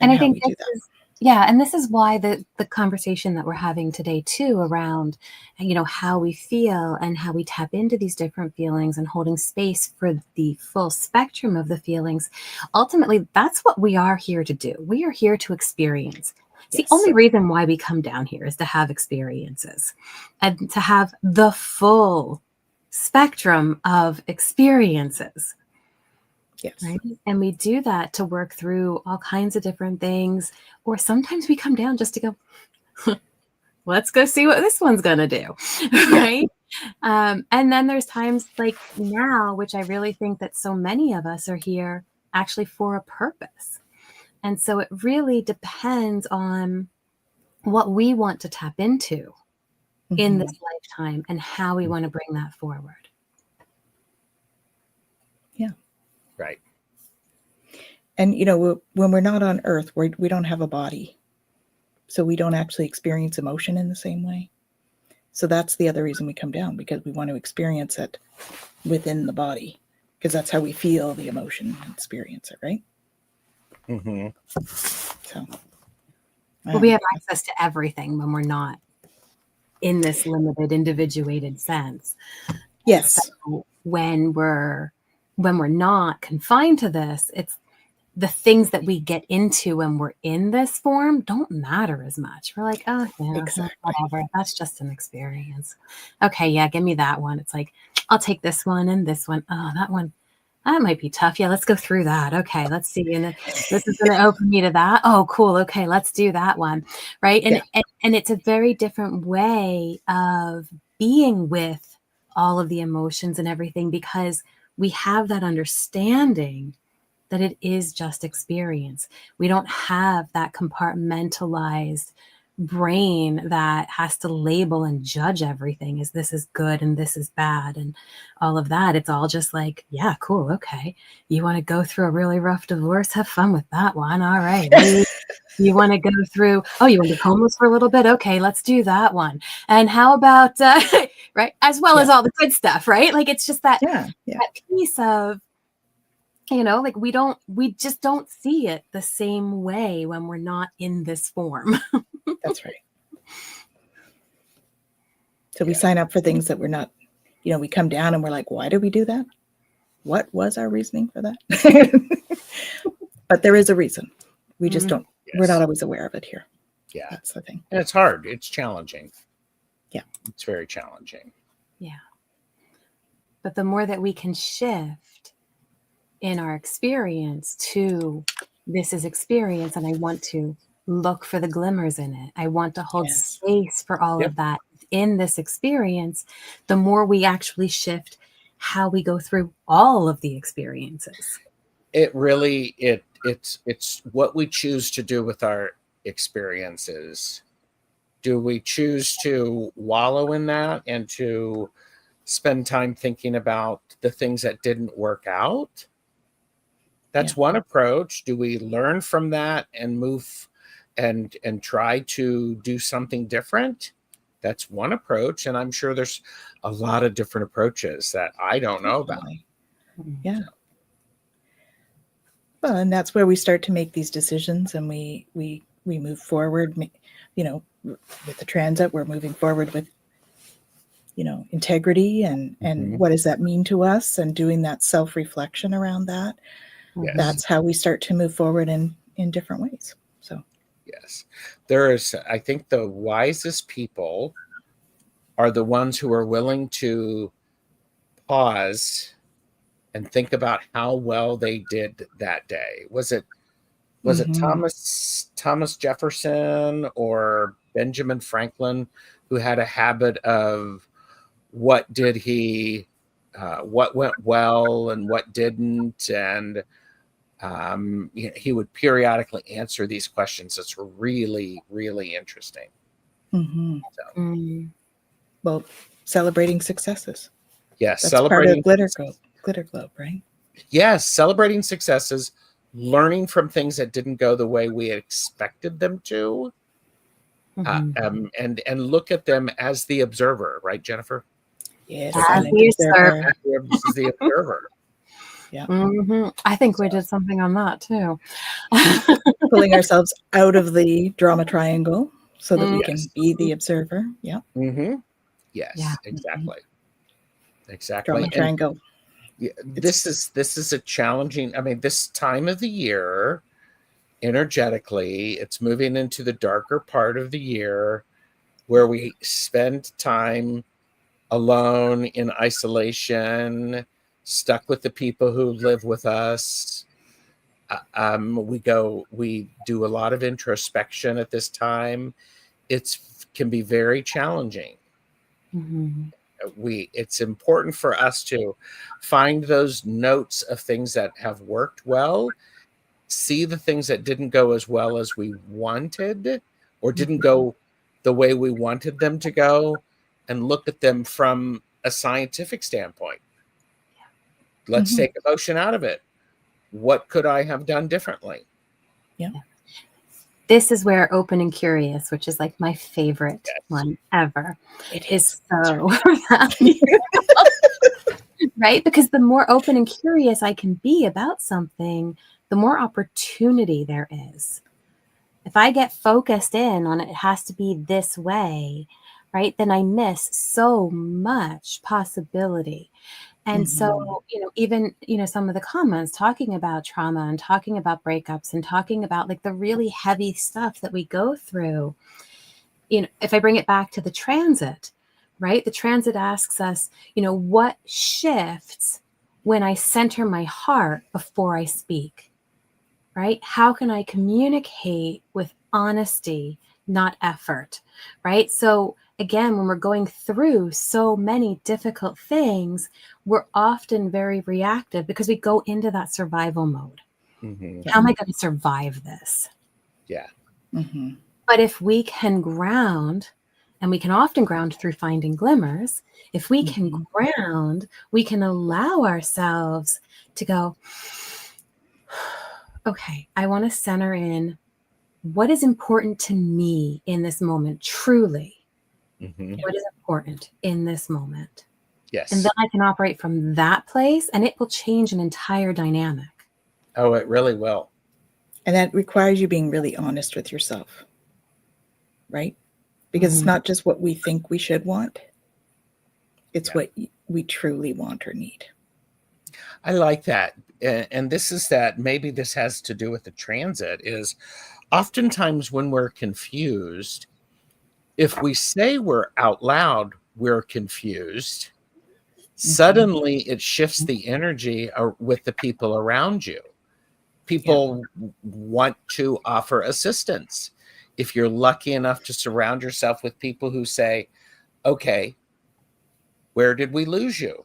And I think this is why the conversation that we're having today too, around, you know, how we feel and how we tap into these different feelings and holding space for the full spectrum of the feelings. Ultimately, that's what we are here to do. We are here to experience. It's the only reason why we come down here is to have experiences and to have the full spectrum of experiences. Yes. Right? And we do that to work through all kinds of different things. Or sometimes we come down just to go, let's go see what this one's going to do. Right? And then there's times like now, which I really think that so many of us are here actually for a purpose. And so it really depends on what we want to tap into in this lifetime and how we want to bring that forward. Right. And, you know, when we're not on Earth, we don't have a body. So we don't actually experience emotion in the same way. So that's the other reason we come down, because we want to experience it within the body, because that's how we feel the emotion and experience it, right? So. Well, we have access to everything when we're not in this limited, individuated sense. Yes. So when we're not confined to this, it's the things that we get into when we're in this form don't matter as much. We're like, oh yeah, whatever. That's just an experience. Okay, yeah, give me that one. It's like, I'll take this one and this one. Oh, that one, that might be tough. Yeah, let's go through that. Okay, let's see. And this is going to open me to that. Oh, cool. Okay, let's do that one. Right. And it's a very different way of being with all of the emotions and everything, because we have that understanding that it is just experience. We don't have that compartmentalized brain that has to label and judge everything as this is good and this is bad and all of that. It's all just like, yeah, cool. Okay. You want to go through a really rough divorce? Have fun with that one. All right. You want to go through, you want to be homeless for a little bit? Okay, let's do that one. And how about, right, as well as all the good stuff, right? Like, it's just that piece of, you know, like we just don't see it the same way when we're not in this form. That's right. So we sign up for things that we're not, you know, we come down and we're like, why did we do that? What was our reasoning for that? But there is a reason. We just don't. We're not always aware of it here. Yeah. That's the thing. And it's hard. It's challenging. Yeah. It's very challenging. Yeah. But the more that we can shift in our experience to this is experience, and I want to look for the glimmers in it. I want to hold space for all of that in this experience. The more we actually shift how we go through all of the experiences. It really, it's what we choose to do with our experiences. Do we choose to wallow in that and to spend time thinking about the things that didn't work out? That's one approach. Do we learn from that and move and try to do something different? That's one approach. And I'm sure there's a lot of different approaches that I don't know about. Yeah. Well, and that's where we start to make these decisions, and we move forward, you know, with the transit, we're moving forward with, you know, integrity and what does that mean to us, and doing that self-reflection around that. Yes. That's how we start to move forward in different ways. So, yes, I think the wisest people are the ones who are willing to pause and think about how well they did that day. Was it Thomas Jefferson or Benjamin Franklin who had a habit of what did he what went well and what didn't, and he would periodically answer these questions. It's really, really interesting. Mm-hmm. So, well, celebrating successes. Yes, that's part of Glitter Globe, right? Yes, celebrating successes, learning from things that didn't go the way we expected them to, and look at them as the observer, right, Jennifer? Yes, as the observer. Yeah. I think we did something on that too. Pulling ourselves out of the drama triangle so that we can be the observer. Yeah. Yes, yeah. Exactly. Drama triangle. This is a challenging, this time of the year, energetically, it's moving into the darker part of the year where we spend time alone in isolation, stuck with the people who live with us. We do a lot of introspection at this time. Can be very challenging. It's important for us to find those notes of things that have worked well, see the things that didn't go as well as we wanted or didn't go the way we wanted them to go, and look at them from a scientific standpoint. Let's take emotion out of it. What could I have done differently? Yeah. This is where open and curious, which is like my favorite one ever. It is so right? Because the more open and curious I can be about something, the more opportunity there is. If I get focused in on it has to be this way, right, then I miss so much possibility. And so, even, some of the comments talking about trauma and talking about breakups and talking about like the really heavy stuff that we go through, if I bring it back to the transit, right? The transit asks us, what shifts when I center my heart before I speak, right? How can I communicate with honesty, not effort, right? So again, when we're going through so many difficult things, we're often very reactive because we go into that survival mode. How am I going to survive this? Yeah. But if we can ground, and we can often ground through finding glimmers, if we can ground, we can allow ourselves to go, okay, I want to center in what is important to me in this moment, truly. What is important in this moment? Yes. And then I can operate from that place, and it will change an entire dynamic. Oh, it really will. And that requires you being really honest with yourself, right? Because it's not just what we think we should want. It's what we truly want or need. I like that. And this is that, maybe this has to do with the transit, is oftentimes when we're confused, if we say we're out loud, we're confused, suddenly it shifts the energy with the people around you. People want to offer assistance. If you're lucky enough to surround yourself with people who say, okay, where did we lose you?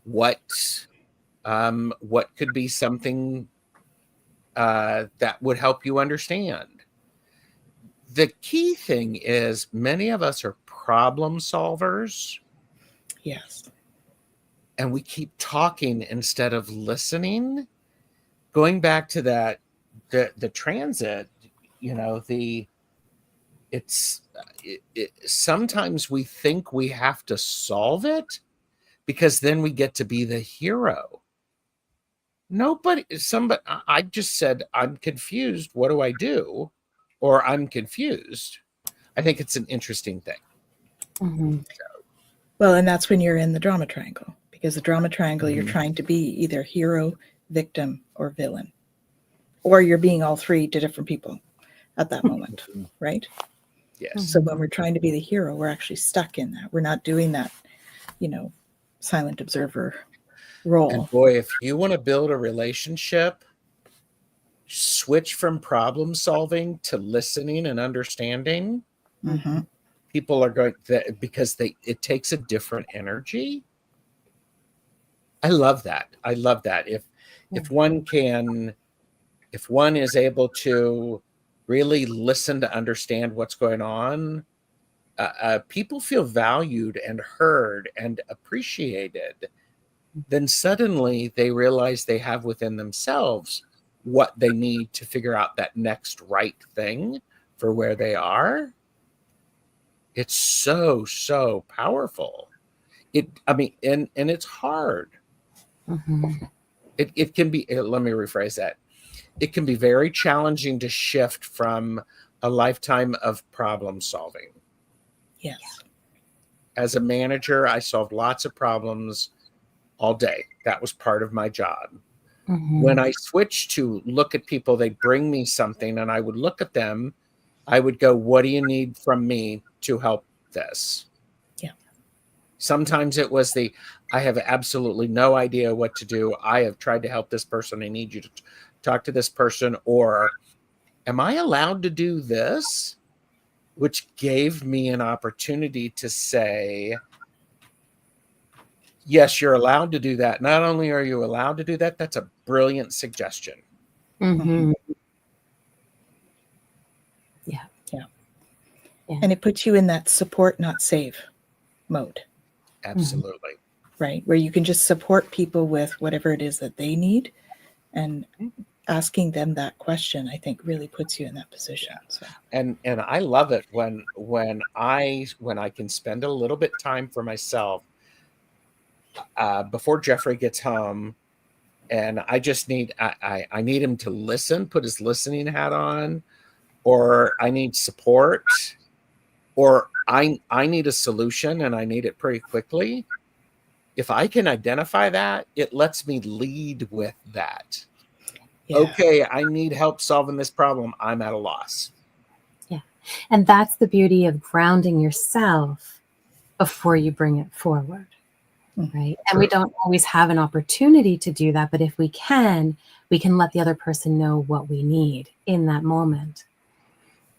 What could be something that would help you understand? The key thing is many of us are problem solvers. Yes. And we keep talking instead of listening. Going back to that, the transit, sometimes we think we have to solve it because then we get to be the hero. I just said, I'm confused. What do I do? Or I'm confused. I think it's an interesting thing. Well, and that's when you're in the drama triangle, because the drama triangle, you're trying to be either hero, victim, or villain, or you're being all three to different people at that moment, right? Yes. So when we're trying to be the hero, we're actually stuck in that. We're not doing that, silent observer role. And boy, if you want to build a relationship, switch from problem solving to listening and understanding. people are going to, because it takes a different energy. I love that. If one is able to really listen to understand what's going on, people feel valued and heard and appreciated. Then suddenly they realize they have within themselves what they need to figure out that next right thing for where they are. It's so powerful. And it's hard. Mm-hmm. It can be, let me rephrase that. It can be very challenging to shift from a lifetime of problem solving. Yes. As a manager, I solved lots of problems all day. That was part of my job. Mm-hmm. When I switched to look at people, they'd bring me something and I would look at them. I would go, what do you need from me to help this? Yeah. Sometimes it was I have absolutely no idea what to do. I have tried to help this person. I need you to talk to this person. Or am I allowed to do this? Which gave me an opportunity to say, yes, you're allowed to do that. Not only are you allowed to do that, that's a brilliant suggestion. Mm-hmm. Yeah. And it puts you in that support, not save mode. Absolutely. Right. Where you can just support people with whatever it is that they need. And asking them that question, I think, really puts you in that position. So. And I love it when I can spend a little bit time for myself before Jeffrey gets home, and I just need I need him to listen, put his listening hat on, or I need support, or I need a solution and I need it pretty quickly. If I can identify that, it lets me lead with that. Yeah. Okay, I need help solving this problem. I'm at a loss. Yeah. And that's the beauty of grounding yourself before you bring it forward. Right. And we don't always have an opportunity to do that. But if we can let the other person know what we need in that moment.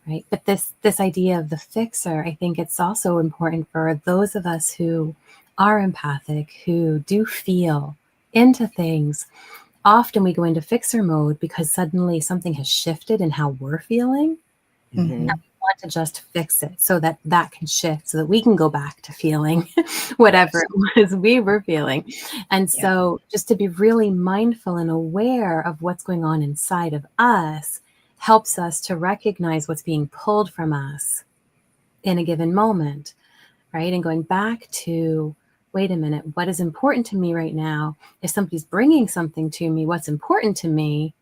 Right. But this idea of the fixer, I think it's also important for those of us who are empathic, who do feel into things. Often we go into fixer mode because suddenly something has shifted in how we're feeling. Mm-hmm. And we want to just fix it so that can shift, so that we can go back to feeling whatever it was we were feeling. And so just to be really mindful and aware of what's going on inside of us helps us to recognize what's being pulled from us in a given moment, right? And going back to, wait a minute, what is important to me right now? If somebody's bringing something to me, what's important to me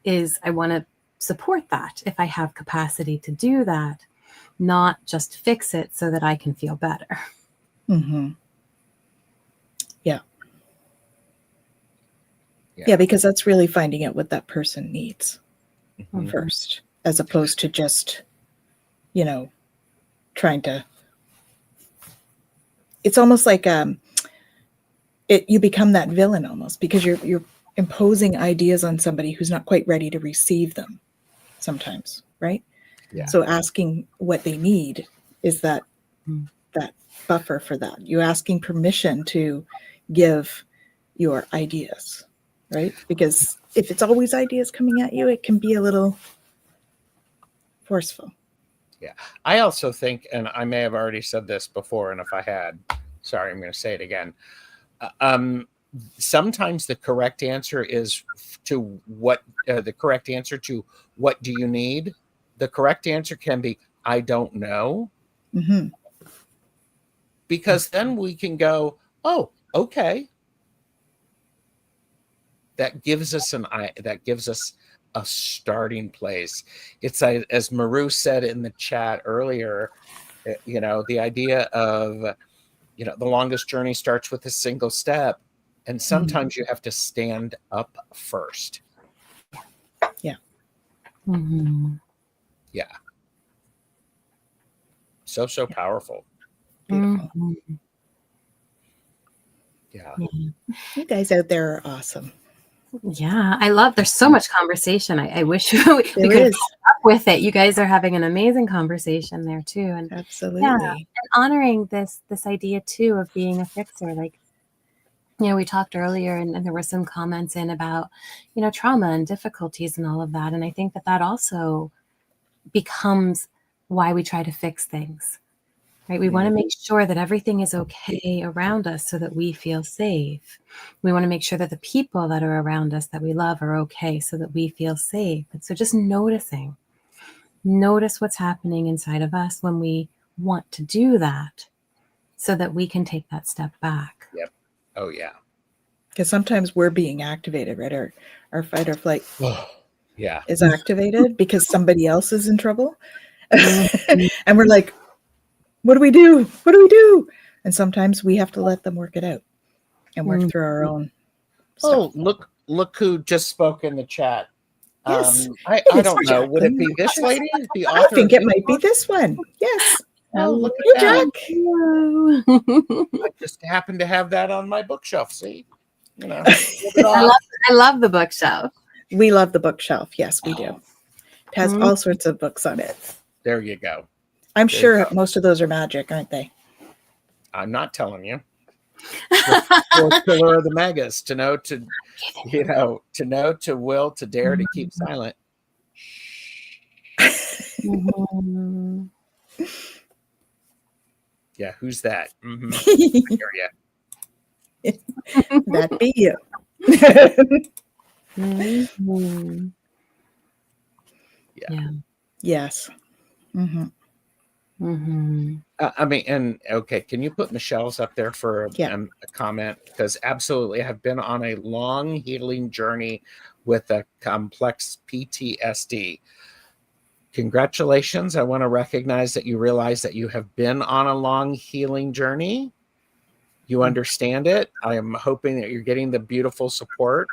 is I want to support that if I have capacity to do that, not just fix it so that I can feel better. Mm-hmm. Yeah. Yeah, because that's really finding out what that person needs first, as opposed to just, trying to. It's almost like you become that villain almost, because you're imposing ideas on somebody who's not quite ready to receive them sometimes, right? Yeah. So asking what they need is that buffer for that. You're asking permission to give your ideas, right? Because if it's always ideas coming at you, it can be a little forceful. Yeah. I also think, and I may have already said this before, and if I had, sorry, I'm going to say it again. Sometimes the correct answer is to what the correct answer to what do you need? The correct answer can be, I don't know. Mm-hmm. Because then we can go, oh, okay. That gives us a starting place. It's as Maru said in the chat earlier, the idea of, the longest journey starts with a single step. And sometimes you have to stand up first. Yeah. Mm-hmm. Yeah. So powerful. Beautiful. Yeah. You guys out there are awesome. Yeah, I love, there's so much conversation. I wish we could There have is. followed up with it. You guys are having an amazing conversation there too. And yeah, Absolutely. and honoring this idea too of being a fixer. Like, we talked earlier and there were some comments in about, trauma and difficulties and all of that. And I think that also becomes why we try to fix things, right? We want to make sure that everything is okay around us so that we feel safe. We want to make sure that the people that are around us that we love are okay so that we feel safe. And so just notice what's happening inside of us when we want to do that so that we can take that step back. Yep. Oh, yeah. Because sometimes we're being activated, right? Our fight or flight is activated because somebody else is in trouble. And we're like, what do we do? What do we do? And sometimes we have to let them work it out and work through our own stuff. Oh, look who just spoke in the chat. Yes. I don't know. Would it be this lady? The author? I think it might be this one. Yes. Oh, look at Jack. I just happen to have that on my bookshelf. See, I love the bookshelf. We love the bookshelf. Yes, we do. It has all sorts of books on it. There you go. I'm sure most of those are magic, aren't they? I'm not telling you. The killer of the megas, to know, to will, to dare, to keep silent. Yeah, who's that? I hear you. That'd be you. Yeah. Yes. I mean, and okay, can you put Michelle's up there for a comment? Because absolutely, I have been on a long healing journey with a complex PTSD. Congratulations. I want to recognize that you realize that you have been on a long healing journey. You understand it. I am hoping that you're getting the beautiful support.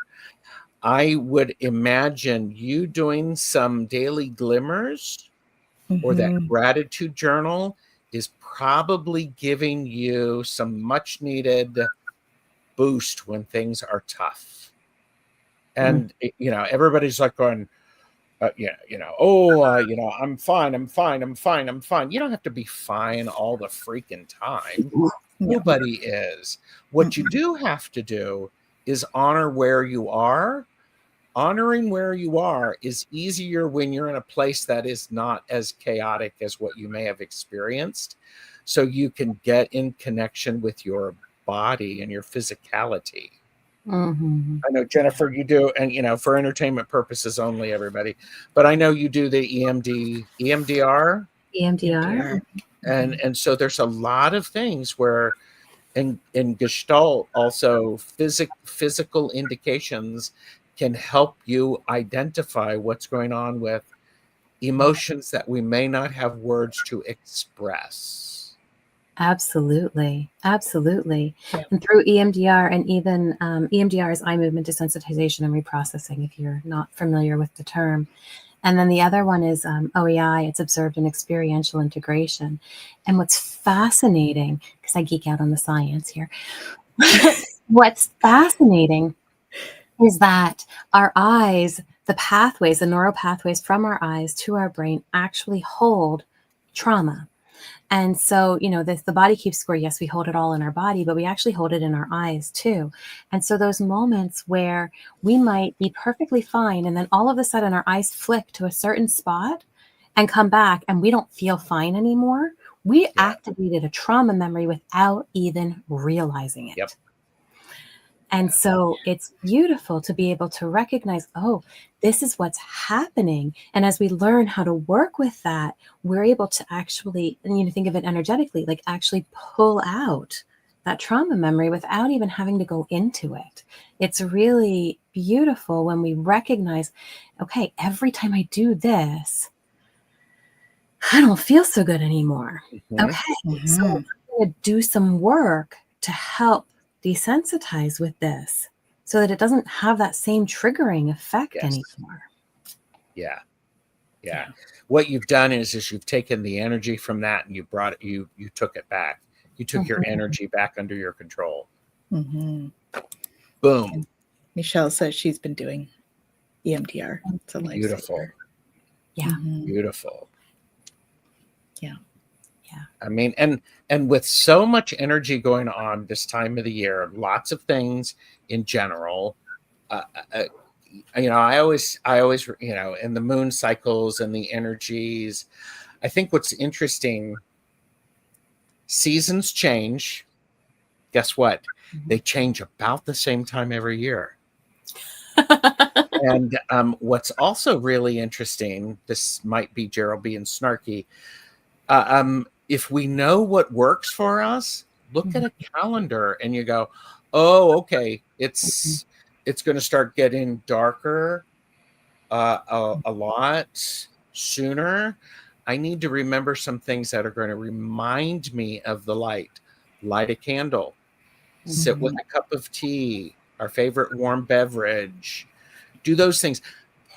I would imagine you doing some daily glimmers or that gratitude journal is probably giving you some much needed boost when things are tough. And, everybody's like going, I'm fine. You don't have to be fine all the freaking time. Nobody is. What you do have to do is honor where you are. Honoring where you are is easier when you're in a place that is not as chaotic as what you may have experienced. So you can get in connection with your body and your physicality. I know, Jennifer, you do, and for entertainment purposes only, everybody. But I know you do the EMDR. And so there's a lot of things where in Gestalt also physical indications can help you identify what's going on with emotions that we may not have words to express. Absolutely. Yeah. And through EMDR, and even EMDR is eye movement desensitization and reprocessing, if you're not familiar with the term. And then the other one is OEI, it's observed and experiential integration. And what's fascinating, because I geek out on the science here, what's fascinating is that our eyes, the neural pathways from our eyes to our brain actually hold trauma. And so, the body keeps score. Yes, we hold it all in our body, but we actually hold it in our eyes too. And so those moments where we might be perfectly fine, and then all of a sudden our eyes flick to a certain spot and come back and we don't feel fine anymore, we activated a trauma memory without even realizing it. Yep. And so it's beautiful to be able to recognize, oh, this is what's happening. And as we learn how to work with that, we're able to actually, think of it energetically, like actually pull out that trauma memory without even having to go into it. It's really beautiful when we recognize, okay, every time I do this, I don't feel so good anymore. Okay, so I'm going to do some work to help desensitize with this so that it doesn't have that same triggering effect anymore. Yeah. What you've done is you've taken the energy from that and you brought it, you took it back. You took your energy back under your control. Boom. Michelle says she's been doing EMDR. It's a Beautiful. lifesaver. Yeah. Mhm. Beautiful. Yeah. Yeah. I mean, and with so much energy going on this time of the year, lots of things in general. I always, in the moon cycles and the energies. I think what's interesting, seasons change. Guess what? They change about the same time every year. And what's also really interesting, this might be Gerald being snarky. If we know what works for us, look at a calendar and you go, oh, okay, it's going to start getting darker a lot sooner. I need to remember some things that are going to remind me of the light. Light a candle, sit with a cup of tea, our favorite warm beverage, do those things.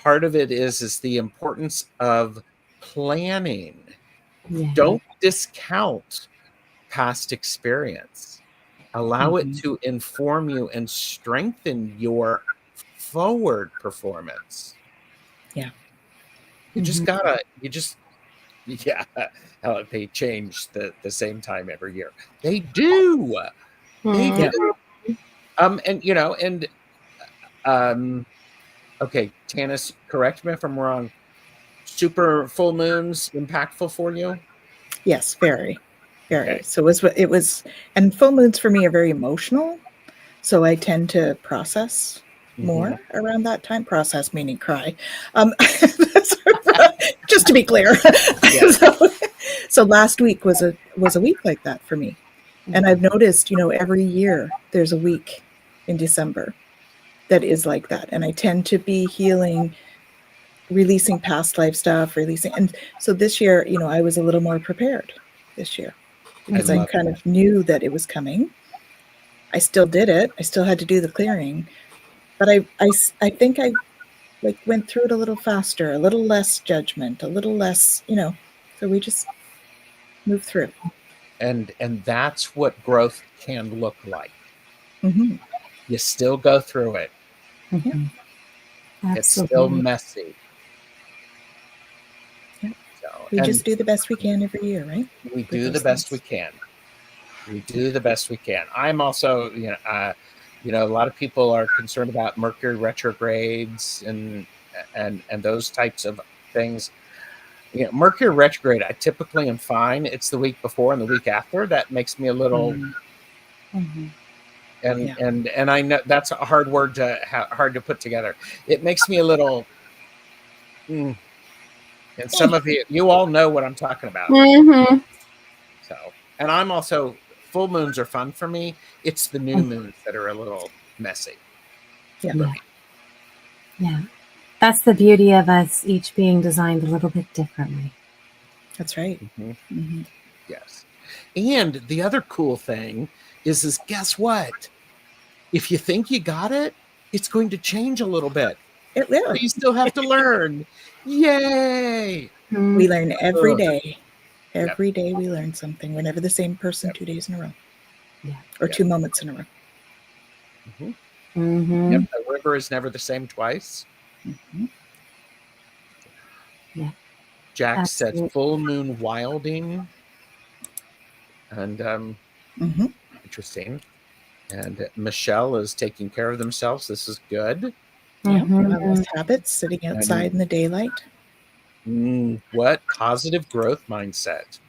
Part of it is the importance of planning. Yeah. Don't discount past experience. Allow it to inform you and strengthen your forward performance. Yeah. Yeah, they change the same time every year. They do. They Yeah. do. Okay, Tanys, correct me if I'm wrong. Super full moons impactful for you? Yes, very, very. Okay. So it was, and full moons for me are very emotional. So I tend to process more around that time. Process meaning cry. Just to be clear. Yeah. So last week was a week like that for me. And I've noticed, every year there's a week in December that is like that. And I tend to be healing, releasing past life stuff, and so this year, I was a little more prepared this year because I kind of knew that it was coming. I still did it. I still had to do the clearing, but I think I like went through it a little faster, a little less judgment, a little less, so we just moved through. And that's what growth can look like. Mm-hmm. You still go through it. Mhm. It's still Absolutely. messy. Yeah. So, We and just do the best we can every year, right? we With do the those best we things. can. We do the best we can. I'm also, a lot of people are concerned about Mercury retrogrades and those types of things. Mercury retrograde, I typically am fine. It's the week before and the week after that makes me a little. Mhm. And I know that's a hard word hard to put together. It makes me a little. And some of you all know what I'm talking about. Mhm. So, and I'm also, full moons are fun for me. It's the new moons that are a little messy. Yeah. Yeah. Yeah. That's the beauty of us each being designed a little bit differently. That's right. Mm-hmm. Yes. And the other cool thing is guess what? If you think you got it, it's going to change a little bit. It will. But you still have to learn. Yay! We learn every Ugh. day. Every day we learn something. We're never the same person 2 days in a row. Yeah. Or 2 moments in a row. Yep, the river is never the same twice. Yeah. Jack said Absolutely. full moon wilding. And interesting. And Michelle is taking care of themselves. This is good. Yeah. Wellness habits, sitting outside in the daylight. What? Positive growth mindset.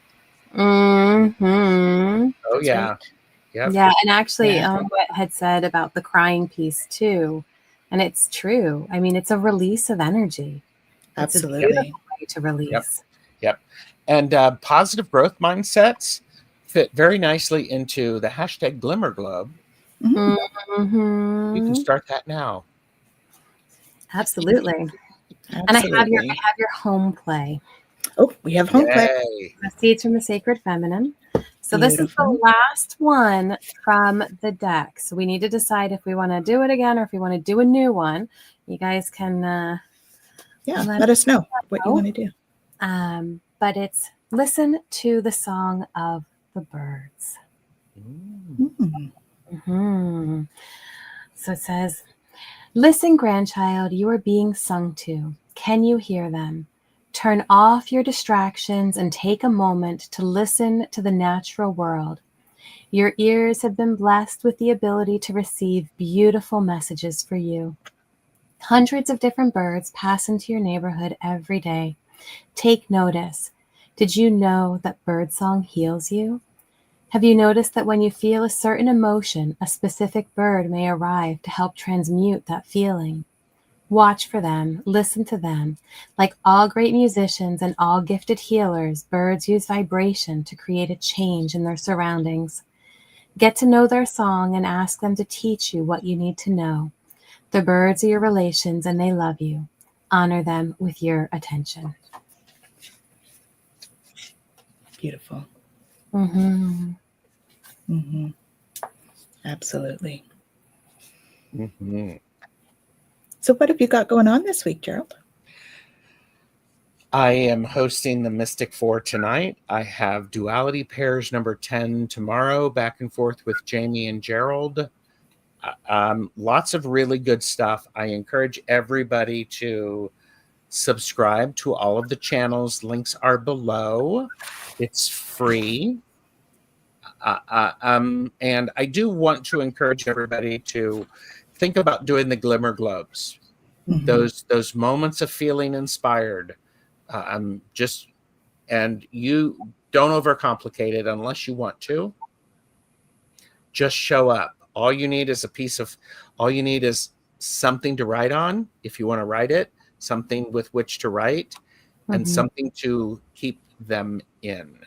Mm-hmm. Oh, That's yeah. right. Yep. Yeah, and actually, Yeah. what had said about the crying piece too, and it's true. I mean, it's a release of energy. It's a Absolutely. beautiful way to release. Yep. And positive growth mindsets fit very nicely into the hashtag Glimmer Globe. You can start that now. Absolutely. And I have your home play. Oh, we have home play. The Seeds from the Sacred Feminine. So Beautiful. This is the last one from the deck. So we need to decide if we want to do it again or if we want to do a new one. You guys can let us know what you want to do. But it's Listen to the Song of the Birds. So it says, Listen, grandchild, you are being sung to. Can you hear them? Turn off your distractions and take a moment to listen to the natural world. Your ears have been blessed with the ability to receive beautiful messages for you. Hundreds of different birds pass into your neighborhood every day. Take notice. Did you know that birdsong heals you? Have you noticed that when you feel a certain emotion, a specific bird may arrive to help transmute that feeling? Watch for them, listen to them. Like all great musicians and all gifted healers, birds use vibration to create a change in their surroundings. Get to know their song and ask them to teach you what you need to know. The birds are your relations and they love you. Honor them with your attention. Beautiful. Mm-hmm. Mm-hmm. Absolutely. Mm-hmm. So what have you got going on this week, Gerald? I am hosting the Mystic 4 tonight. I have Duality Pairs number 10 tomorrow, back and forth with Jamie and Gerald. Lots of really good stuff. I encourage everybody to subscribe to all of the channels. Links are below. It's free. And I do want to encourage everybody to think about doing the glimmer globes. Mm-hmm. Those moments of feeling inspired. And you don't overcomplicate it unless you want to. Just show up. All you need is something to write on. If you want to write it, something with which to write, and something to keep them in.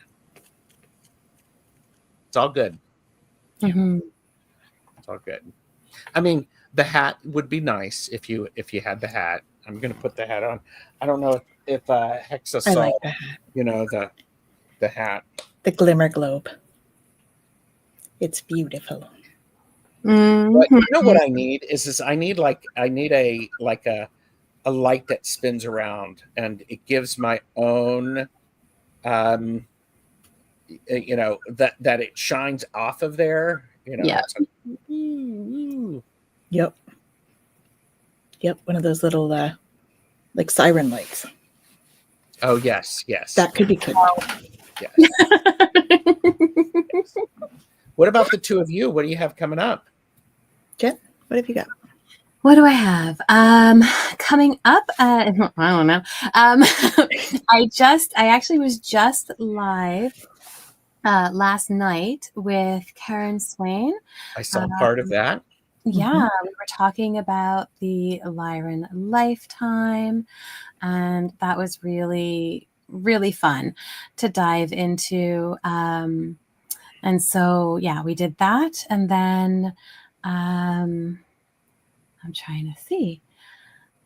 It's all good. Mm-hmm. It's all good. I mean, the hat would be nice if you had the hat. I'm going to put the hat on. I don't know if Hexa saw, I like the hat. You know, the hat. The glimmer globe. It's beautiful. Mm-hmm. But you know what I need is I need a light that spins around, and it gives my own that it shines off of there. Yeah. It's like, ooh. Yep. One of those little like siren lights. Oh yes. That could be good. Yes. What about the two of you? What do you have coming up? Jen, what have you got? What do I have? Coming up, I don't know. I actually was just live last night with Karen Swain. I saw part of that. Yeah, we were talking about the Lyran lifetime, and that was really, really fun to dive into. And so, yeah, we did that. And then I'm trying to see.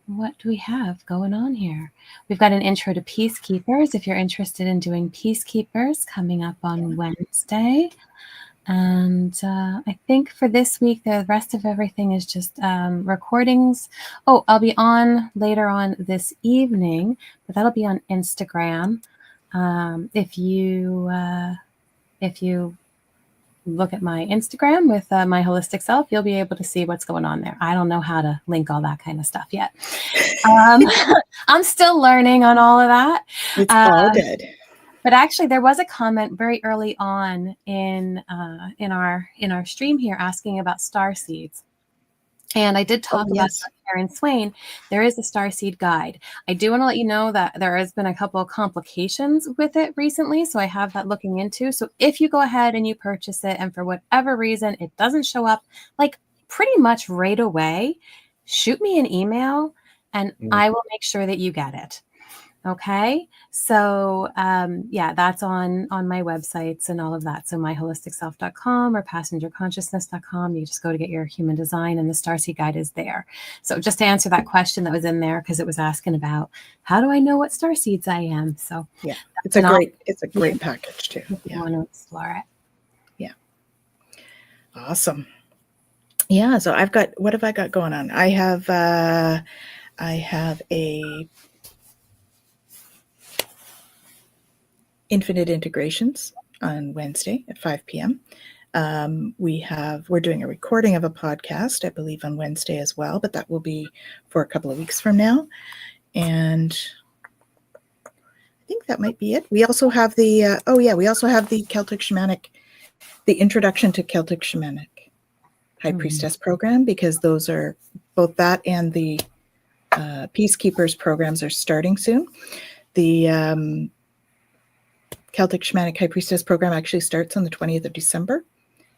What do we have going on here? We've got an intro to Peacekeepers. If you're interested in doing Peacekeepers, coming up on Wednesday. And I think for this week, the rest of everything is just recordings. Oh, I'll be on later on this evening, but that'll be on Instagram. If you look at my Instagram with my holistic self, you'll be able to see what's going on there. I don't know how to link all that kind of stuff yet. I'm still learning on all of that. It's all good. But actually, there was a comment very early on in our stream here asking about star seeds. And I did talk about Karen Swain. There is a starseed guide. I do want to let you know that there has been a couple of complications with it recently, so I have that looking into. So if you go ahead and you purchase it, and for whatever reason it doesn't show up, like pretty much right away, shoot me an email, and I will make sure that you get it. Okay, so yeah, that's on my websites and all of that. So myholisticself.com or passengerconsciousness.com. You just go to get your human design, and the starseed guide is there. So just to answer that question that was in there, because it was asking about how do I know what starseeds I am. So yeah, it's a great package too. If you want to explore it. Yeah, awesome. Yeah, so what have I got going on? I have a Infinite Integrations on Wednesday at 5 p.m. We're doing a recording of a podcast, I believe, on Wednesday as well, but that will be for a couple of weeks from now. And I think that might be it. We also have the Celtic Shamanic, the Introduction to Celtic Shamanic High Priestess program, because those are both that and the Peacekeepers programs are starting soon. The Celtic Shamanic High Priestess program actually starts on the 20th of December.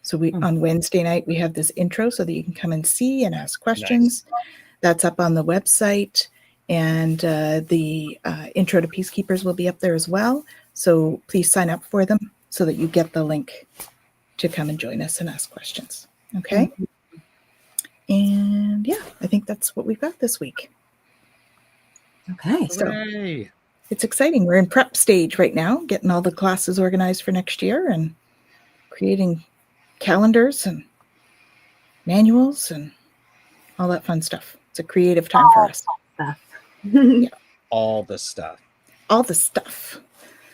So on Wednesday night, we have this intro so that you can come and see and ask questions. Nice. That's up on the website. And the intro to Peacekeepers will be up there as well. So please sign up for them so that you get the link to come and join us and ask questions. Okay? And yeah, I think that's what we've got this week. Okay. So Hooray. It's exciting. We're in prep stage right now, getting all the classes organized for next year and creating calendars and manuals and all that fun stuff. It's a creative time for us. Yeah. All the stuff. All the stuff.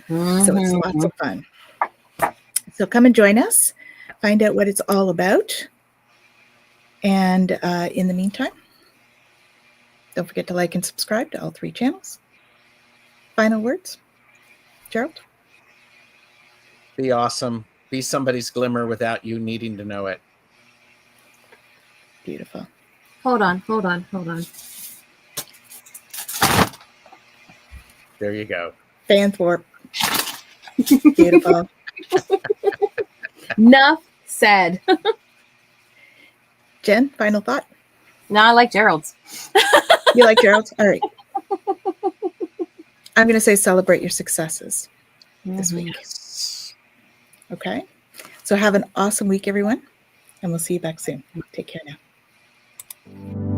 So it's lots of fun. So come and join us. Find out what it's all about. And in the meantime, don't forget to like and subscribe to all 3 channels. Final words, Gerald? Be awesome. Be somebody's glimmer without you needing to know it. Beautiful. Hold on. There you go. Fanthorpe. Beautiful. Enough said. Jen, final thought? No, I like Gerald's. You like Gerald's? All right. I'm going to say celebrate your successes this week. Yes. Okay? So have an awesome week, everyone. And we'll see you back soon. Take care now.